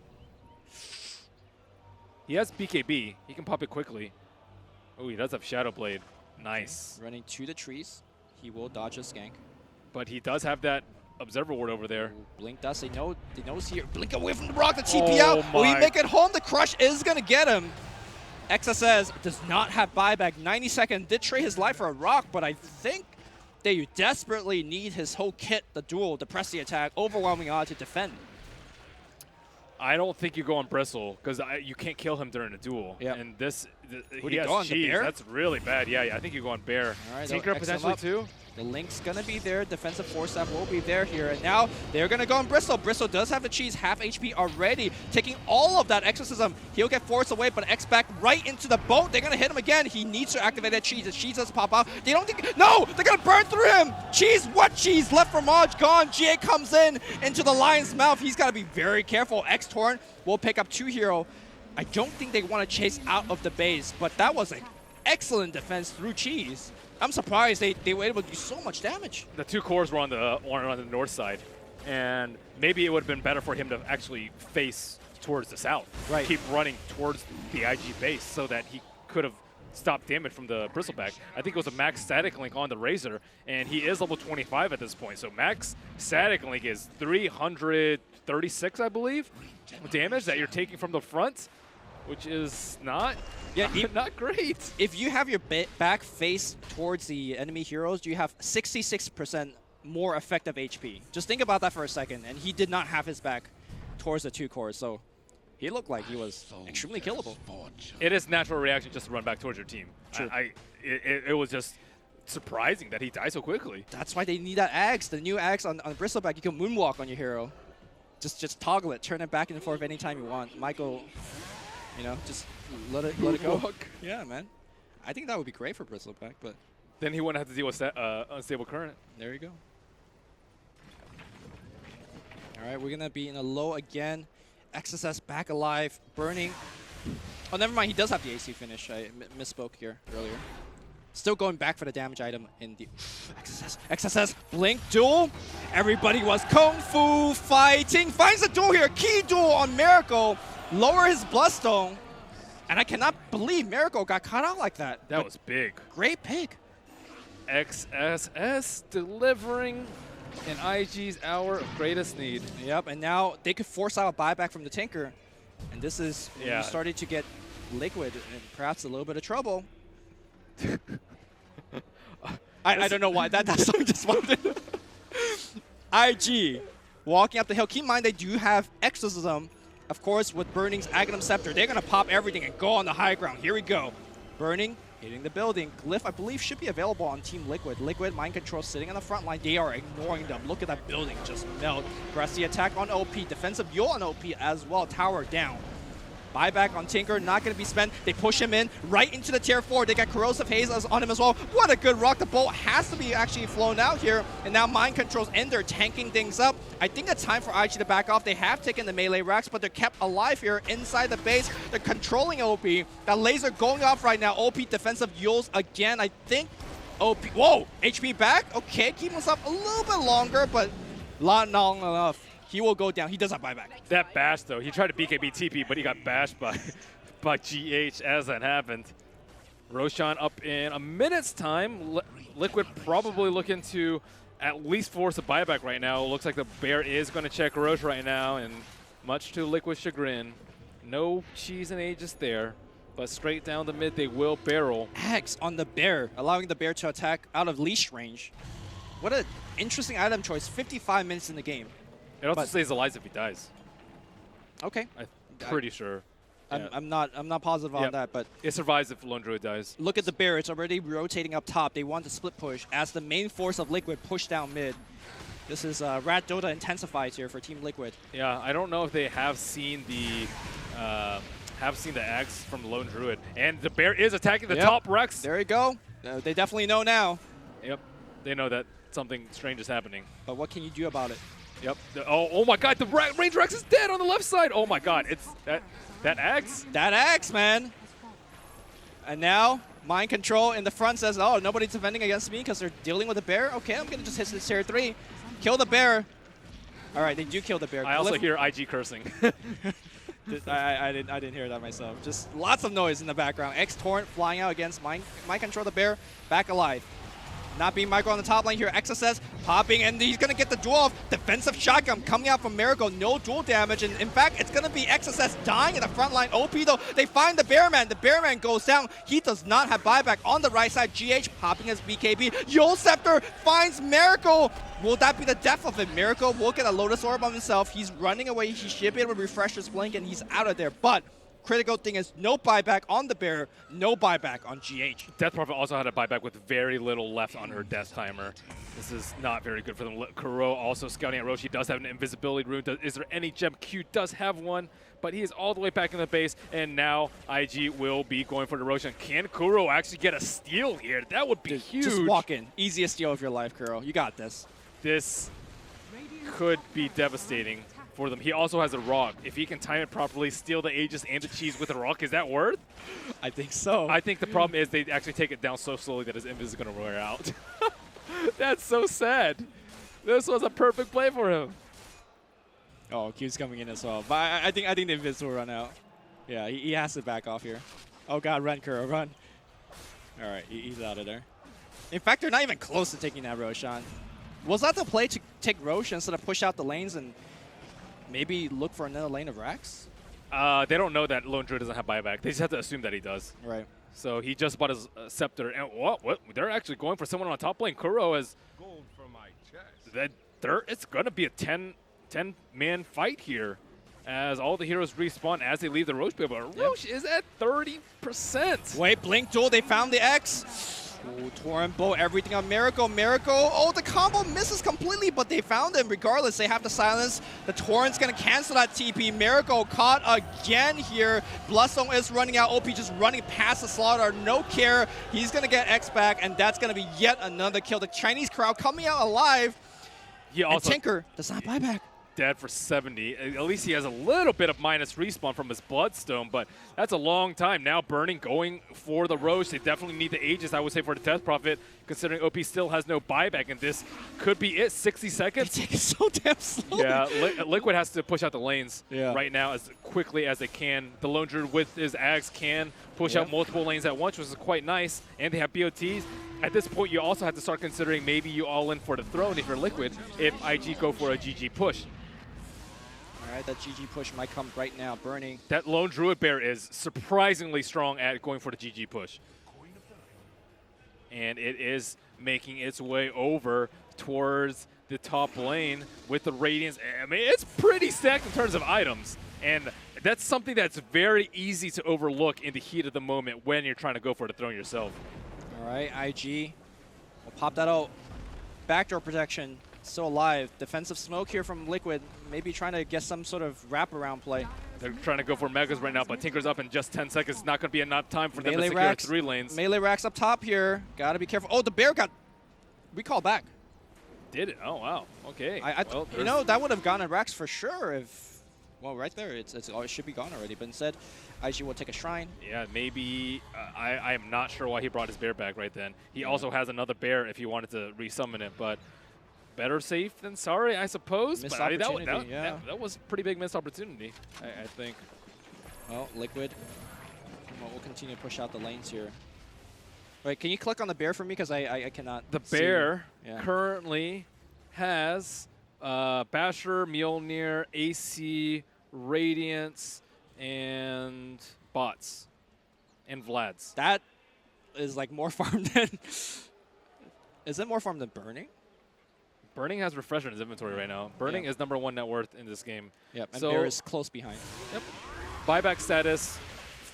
He has BKB. He can pop it quickly. Oh, he does have Shadow Blade. Nice. Running to the trees. He will dodge a skank. But he does have that Observer Ward over there. Ooh, Blink does. They know he's here. Blink away from the rock. The TP out. Will he my. make it home? The crush is going to get him. XSS does not have buyback. 92nd did trade his life for a rock, but I think they desperately need his whole kit, the duel, to press the attack, overwhelming odd to defend. I don't think you go on Bristle because you can't kill him during a duel. Yep. And this, Would he he has go on the cheese. bear? That's really bad. Yeah, I think you go on bear. All right, Tinker they'll X him potentially up. too. The Link's going to be there. Defensive force staff will be there here. And now they're going to go on Bristle. Bristle does have the cheese, half HP already, taking all of that exorcism. He'll get forced away, but X back right into the boat. They're going to hit him again. He needs to activate that cheese. The cheese does pop out. They don't think... No! They're going to burn through him! Cheese, what cheese? Left for Maj, gone. GA comes in into the lion's mouth. He's got to be very careful. X-Torrent will pick up 2 hero. I don't think they want to chase out of the base, but that was an excellent defense through cheese. I'm surprised they were able to do so much damage. The 2 cores were on the north side, and maybe it would have been better for him to actually face towards the south. Right. Keep running towards the IG base so that he could have stopped damage from the Bristleback. I think it was a max static link on the Razor, and he is level 25 at this point. So max static link is 336, I believe, damage that you're taking from the front, which is not not great. If you have your back face towards the enemy heroes, you have 66% more effective HP. Just think about that for a second, and he did not have his back towards the 2 cores, so he looked like he was extremely killable. It is natural reaction just to run back towards your team. True. It was just surprising that he died so quickly. That's why they need that axe, the new axe on Bristleback. You can moonwalk on your hero. Just toggle it, turn it back and forth anytime you want. Michael, just let it go. Yeah, man. I think that would be great for Bristleback, but Then he wouldn't have to deal with unstable current. there you go. All right, we're going to be in a low again. XSS back alive, burning. Oh, never mind. He does have the AC finish. I misspoke here earlier. Still going back for the damage item in the XSS blink duel. Everybody was kung fu fighting. Finds a duel here. Key duel on Miracle. Lower his Bloodstone. And I cannot believe Miracle got caught out like that. That was big. Great pick. XSS delivering in IG's hour of greatest need. Yep, and now they could force out a buyback from the Tinker. And this is when you started to get Liquid in perhaps a little bit of trouble. I don't know why that song just wanted. IG walking up the hill. Keep in mind they do have Exorcism. Of course, with Burning's Aghanim Scepter, they're going to pop everything and go on the high ground. Here we go. Burning, hitting the building. Glyph, I believe, should be available on Team Liquid. Liquid, Mind Control sitting on the front line. They are ignoring them. Look at that building just melt. Grassy attack on OP. Defensive Yule on OP as well. Tower down. Buyback on Tinker, not going to be spent. They push him in right into the tier 4. They got Corrosive Haze on him as well. What a good rock. The bolt has to be actually flown out here. And now Mind Control's in there, tanking things up. I think it's time for IG to back off. They have taken the melee racks, but they're kept alive here inside the base. They're controlling OP. That laser going off right now. OP defensive Yules again. I think OP. Whoa! HP back. Okay, keep us up a little bit longer, but not long enough. He will go down. He does have buyback. That bash, though, he tried to BKB TP, but he got bashed by GH as that happened. Roshan up in a minute's time. Liquid probably looking to at least force a buyback right now. Looks like the bear is going to check Roche right now, and much to Liquid's chagrin, no cheese and Aegis there, but straight down the mid they will barrel. Axe on the bear, allowing the bear to attack out of leash range. What an interesting item choice. 55 minutes in the game. It also stays alive if he dies. Okay. I'm pretty sure. Yeah. I'm not positive on that, but it survives if Lone Druid dies. Look at the bear. It's already rotating up top. They want to split push as the main force of Liquid push down mid. This is Rat Dota intensifies here for Team Liquid. Yeah, I don't know if they have seen the axe from the Lone Druid, and the bear is attacking the top Rex. There you go. They definitely know now. Yep, they know that something strange is happening. But what can you do about it? Yep. Oh my God, the range Rex is dead on the left side. Oh my God, it's that axe. That axe, man. And now Mind Control in the front says, "Oh, nobody's defending against me because they're dealing with a bear. Okay, I'm gonna just hit this tier 3, kill the bear." All right, they do kill the bear. I also hear IG cursing. I didn't hear that myself. Just lots of noise in the background. X Torrent flying out against Mind Control the bear, back alive. Not being Michael on the top lane here. XSS popping, and he's going to get the duel off. Defensive shotgun coming out from Miracle. No duel damage. And in fact, it's going to be XSS dying in the front line. OP, though, they find the Bearman. The Bearman goes down. He does not have buyback on the right side. GH popping his BKB. Yule Scepter finds Miracle. Will that be the death of it? Miracle will get a Lotus Orb on himself. He's running away. He should be able to refresh his blink, and he's out of there. But critical thing is no buyback on the bear, no buyback on GH. Death Prophet also had a buyback with very little left on her death timer. This is not very good for them. Kuro also scouting at Roche. He does have an invisibility rune. Is there any gem? Q does have one, but he is all the way back in the base, and now IG will be going for the Roshan. Can Kuro actually get a steal here? That would be huge. Just walk in. Easiest steal of your life, Kuro. You got this. This could be devastating for them. He also has a rock. If he can time it properly, steal the Aegis and the cheese with a rock, is that worth? I think so. I think the problem is they actually take it down so slowly that his invis is going to wear out. That's so sad. This was a perfect play for him. Oh, Q's coming in as well. But I think the invis will run out. Yeah, he has to back off here. Oh god, run, Kuro, run. All right, he's out of there. In fact, they're not even close to taking that Roshan. Was that the play to take Rosh instead of push out the lanes and maybe look for another lane of Rax? They don't know that Lone Druid doesn't have buyback. They just have to assume that he does. Right. So he just bought his scepter. And what? They're actually going for someone on top lane. Kuro has... Gold from my chest. It's going to be a 10-man fight here as all the heroes respawn as they leave the Roche pit. But Roche is at 30%. Wait, Blink Duel, they found the X. Oh, Torrent Bow, everything on Miracle. Oh, the combo misses completely, but they found him regardless. They have to silence. The Torrent's going to cancel that TP. Miracle caught again here. Bloodstone is running out. OP just running past the Slaughter. No care. He's going to get X back, and that's going to be yet another kill. The Chinese crowd coming out alive. He also and Tinker does not buy back. Dead for 70. At least he has a little bit of minus respawn from his Bloodstone, but that's a long time. Now Burning going for the Roche. They definitely need the Aegis, I would say, for the Death Prophet, considering OP still has no buyback, and this could be it. 60 seconds. They take it so damn slow. Yeah, Liquid has to push out the lanes Yeah. right now as quickly as they can. The Lone Druid with his Axe can push out multiple lanes at once, which is quite nice, and they have BOTs. At this point, you also have to start considering maybe you all in for the throne if you're Liquid, if IG go for a GG push. All right, that GG push might come right now. Burning. That Lone Druid Bear is surprisingly strong at going for the GG push. And it is making its way over towards the top lane with the Radiance. I mean, it's pretty stacked in terms of items. And that's something that's very easy to overlook in the heat of the moment when you're trying to go for the throne yourself. All right, IG. We'll pop that out. Backdoor protection. Still alive. Defensive smoke here from Liquid. Maybe trying to get some sort of wraparound play. They're trying to go for Megas right now, but Tinker's up in just 10 seconds. It's not going to be enough time for them to secure Rax, 3 lanes. Melee Rax up top here. Got to be careful. Oh, the bear got recalled back. Did it? Oh, wow. Okay. Well, you know, that would have gone at Rax for sure if, well, right there, it should be gone already. But instead, IG will take a Shrine. Yeah, maybe. I am not sure why he brought his bear back right then. He also has another bear if he wanted to resummon it, but better safe than sorry, I suppose. Missed but I mean, opportunity, that was a pretty big missed opportunity, I think. Well, Liquid will continue to push out the lanes here. Wait, can you click on the bear for me? Because I cannot The see. bear Yeah. currently has Basher, Mjolnir, AC, Radiance, and bots. And Vlad's. That is like more farm than... Is it more farm than Burning? Burning has Refresher in his inventory right now. Burning is #1 net worth in this game. Yep, and so, Bear is close behind. Yep. Buyback status,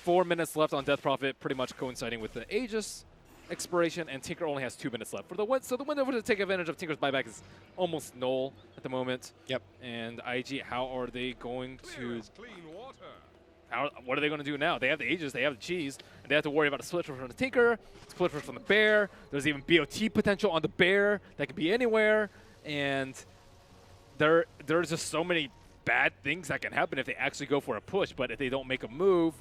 4 minutes left on Death Prophet, pretty much coinciding with the Aegis expiration, and Tinker only has 2 minutes left. So the window to take advantage of Tinker's buyback is almost null at the moment. Yep. And IG, how are they going Clear to... as clean water. What are they going to do now? They have the Aegis, they have the cheese, and they have to worry about a split from the Tinker, split from the Bear. There's even BOT potential on the Bear that could be anywhere. And there's just so many bad things that can happen if they actually go for a push. But if they don't make a move,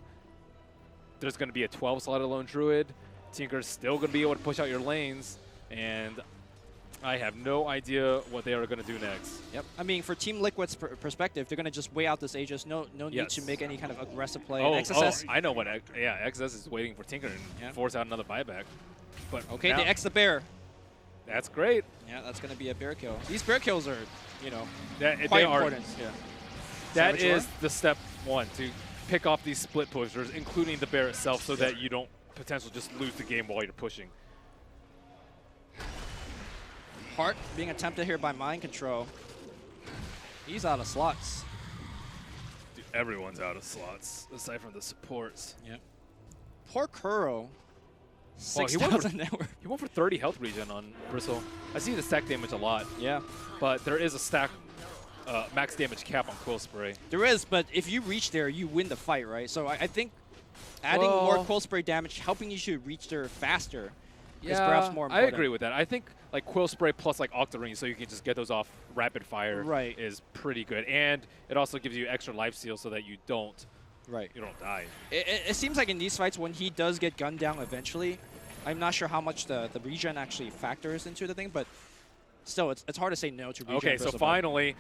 there's going to be a 12-slotted Lone Druid. Tinker's still going to be able to push out your lanes. And I have no idea what they are going to do next. Yep. I mean, for Team Liquid's perspective, they're going to just weigh out this Aegis. No need to make any kind of aggressive play. XSS, I know what. XSS is waiting for Tinker and force out another buyback. But okay, now, they X the bear. That's great. Yeah, that's going to be a bear kill. These bear kills are, you know, They quite are, important. Yeah. That Savage is Roar? the step 1, to pick off these split pushers, including the bear itself, so that you don't potentially just lose the game while you're pushing. Heart being attempted here by Mind Control. He's out of slots. Dude, everyone's out of slots, aside from the supports. Yep. Poor Kuro. Well, he went for- 6,000 network. He went for 30 health regen on Bristle. I see the stack damage a lot, Yeah. but there is a stack max damage cap on Quill Spray. There is, but if you reach there, you win the fight, right? So I think adding more Well- Quill Spray damage, helping you to reach there faster is perhaps more I important. agree with that. I think like Quill Spray plus like Octarine, so you can just get those off rapid fire. Right. Is pretty good, and it also gives you extra life steal so that you don't Right. die. It seems like in these fights, when he does get gunned down eventually, I'm not sure how much the regen actually factors into the thing, but still, it's hard to say no to regen. Okay, so Bristleback. finally,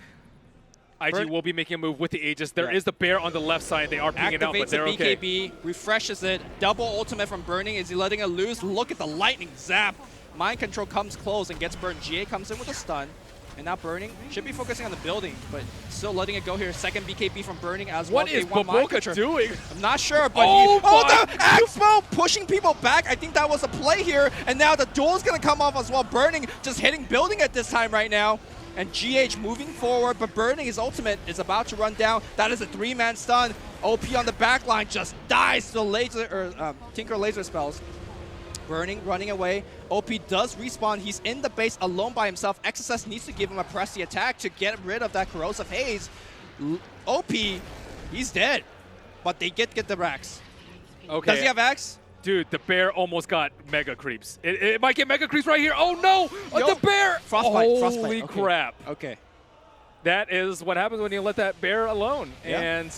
IG will be making a move with the Aegis. There is the bear on the left side. They are pinging out, but Activates they're the okay. BKB, refreshes it, double ultimate from Burning. Is he letting it loose? Look at the lightning zap. Mind Control comes close and gets burned. GA comes in with a stun. And now Burning should be focusing on the building, but still letting it go here. Second BKB from Burning as well. What is They want Mind Baboka Control. doing? I'm not sure, but Oh the my- Expo pushing people back. I think that was a play here. And now the duel is going to come off as well. Burning just hitting building at this time right now. And GH moving forward, but Burning, his ultimate is about to run down. That is a 3-man stun. OP on the back line just dies to laser Tinker laser spells. Burning, running away. OP does respawn. He's in the base alone by himself. XSS needs to give him a pressy attack to get rid of that corrosive haze. OP, he's dead. But they get the racks. Okay. Does he have Axe? Dude, the bear almost got mega creeps. It might get mega creeps right here. Oh no! The bear! Frostbite, Holy Frostbite. Okay. crap. Okay. That is what happens when you let that bear alone. Yeah. And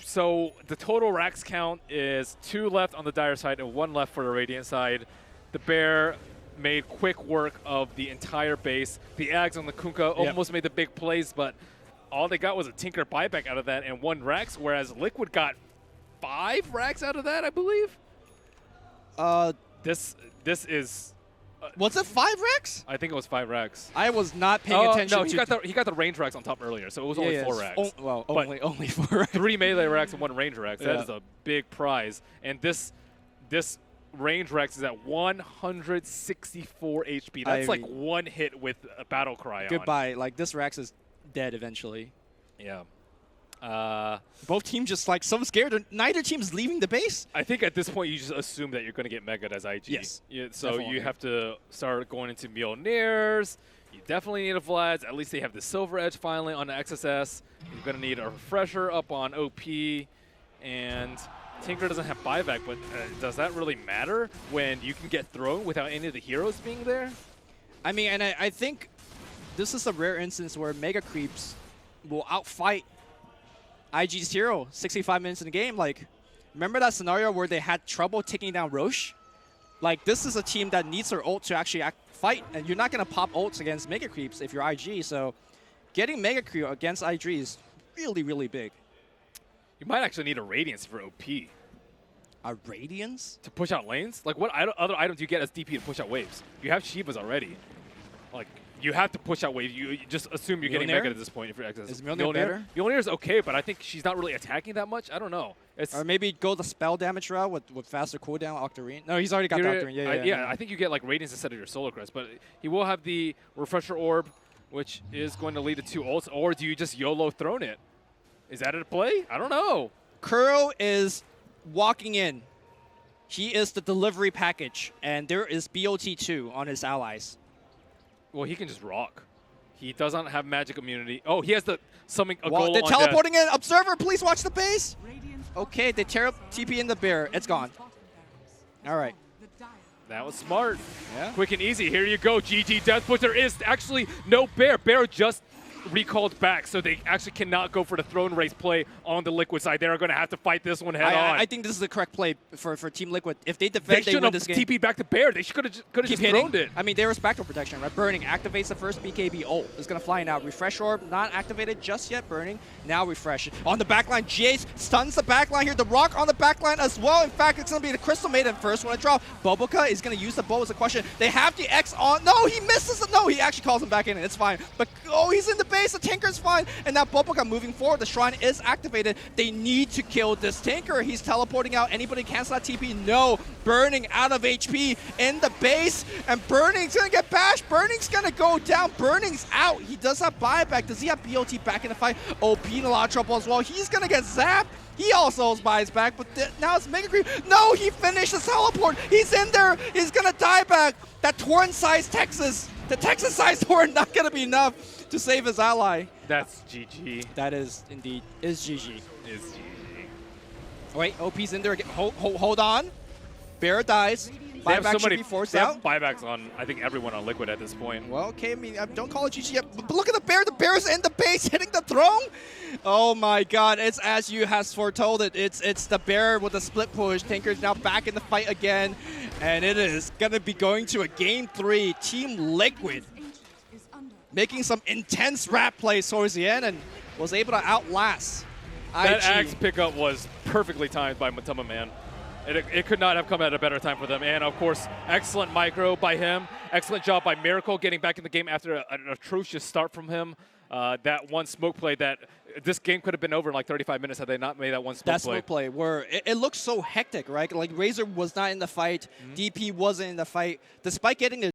so the total racks count is 2 left on the Dire side and 1 left for the Radiant side. The bear made quick work of the entire base. The Ags on the Kunkka almost made the big plays, but all they got was a Tinker buyback out of that and 1 racks, whereas Liquid got 5 racks out of that, I believe. This is. Was it 5 racks? I think it was 5 racks. I was not paying attention no, to... he got the range racks on top earlier, so it was only 4 racks. Well, But only 4 racks. 3 melee racks and 1 range racks. That Yeah. is a big prize. And this range racks is at 164 HP. That's like 1 hit with a battle cry on. Goodbye. Like, this Rax is dead eventually. Yeah. Both teams just like so scared. Neither team is leaving the base. I think at this point you just assume that you're going to get megaed as IG. Yes, So definitely. you have to start going into Mjolnirs. You definitely need a Vlad's. At least they have the Silver Edge finally on the XSS. You're going to need a refresher up on OP. And Tinker doesn't have buyback, but does that really matter when you can get thrown without any of the heroes being there? I mean, and I think this is a rare instance where Mega Creeps will outfight IG's hero 65 minutes in the game. Like, remember that scenario where they had trouble taking down Roche? Like, this is a team that needs their ult to actually fight, and you're not going to pop ults against Mega Creeps if you're IG, so getting Mega Creep against IG is really, really big. You might actually need a Radiance for OP. A Radiance? To push out lanes? Like, what other items do you get as DP to push out waves? You have Shivas already. Like, you have to push out waves. You just assume you're getting Mjolnir? mega at this point if you're XS. Is Mjolnir better? Mjolnir's okay, but I think she's not really attacking that much. I don't know. Or maybe go the spell damage route with faster cooldown Octarine. No, he's already got the Octarine. Yeah. I think you get like Radiance instead of your Solar Crest, but he will have the Refresher Orb, which is going to lead to 2 ults, or do you just YOLO throne it? Is that a play? I don't know. Kuro is walking in. He is the delivery package, and there is BOT2 on his allies. Well, he can just rock. He doesn't have magic immunity. Oh, he has the summon a goal They're on teleporting in. Observer, please watch the base. Radiant Okay, they tear up TP in the bear. It's gone. All right. the dire. That was smart. Yeah. Quick and easy. Here you go, GG Death. But there is actually no bear. Bear just recalled back, so they actually cannot go for the throne race play on the Liquid side. They're going to have to fight this one head on. I think this is the correct play for Team Liquid. If they they defend, they should win have this game. TP'd back to Bear. They could have Keep just hitting. thrown it. I mean, there is backdoor protection, right? Burning activates the first BKB ult. It's going to fly now. Refresh Orb, not activated just yet. Burning, now refresh. On the backline, Jace stuns the backline here. The Rock on the backline as well. In fact, it's going to be the Crystal Maiden first one to drop. Boboka is going to use the bow as a question. They have the X on. No, he misses it. No, he actually calls him back in, and it's fine. But, oh, he's in the base. The Tinker's fine. And now Boboka moving forward. The Shrine is activated. They need to kill this Tinker. He's teleporting out. Anybody cancel that TP? No. Burning out of HP in the base, and Burning's gonna get bashed. Burning's gonna go down. Burning's out. He does have buyback. Does he have BOT back in the fight? OP in a lot of trouble as well. He's gonna get zapped. He also buys back, but now it's Mega Creep. No, he finished his teleport. He's in there. He's gonna die back. That Torrent-sized Texas, the Texas-sized Torrent, not gonna be enough to save his ally. That's GG. That is indeed GG. Is GG. Wait, OP's in there again. Hold on. Bear dies. They have Buyback so should many be forced they have out. buybacks on, I think, everyone on Liquid at this point. Well, okay, I mean, don't call it GG yet, but look at the bear. The bear's in the base, hitting the throne. Oh my God, it's as you has foretold it. It's the bear with the split push. Tinker's now back in the fight again, and it is gonna be going to a game 3. Team Liquid Ancient is under making some intense rat plays towards the end and was able to outlast That IG. axe pickup was perfectly timed by Matuma, man. It could not have come at a better time for them. And, of course, excellent micro by him. Excellent job by Miracle getting back in the game after an atrocious start from him. That one smoke play that this game could have been over in like 35 minutes had they not made that one smoke That play. smoke play where it looked so hectic, right? Like Razor was not in the fight, DP wasn't in the fight. Despite getting the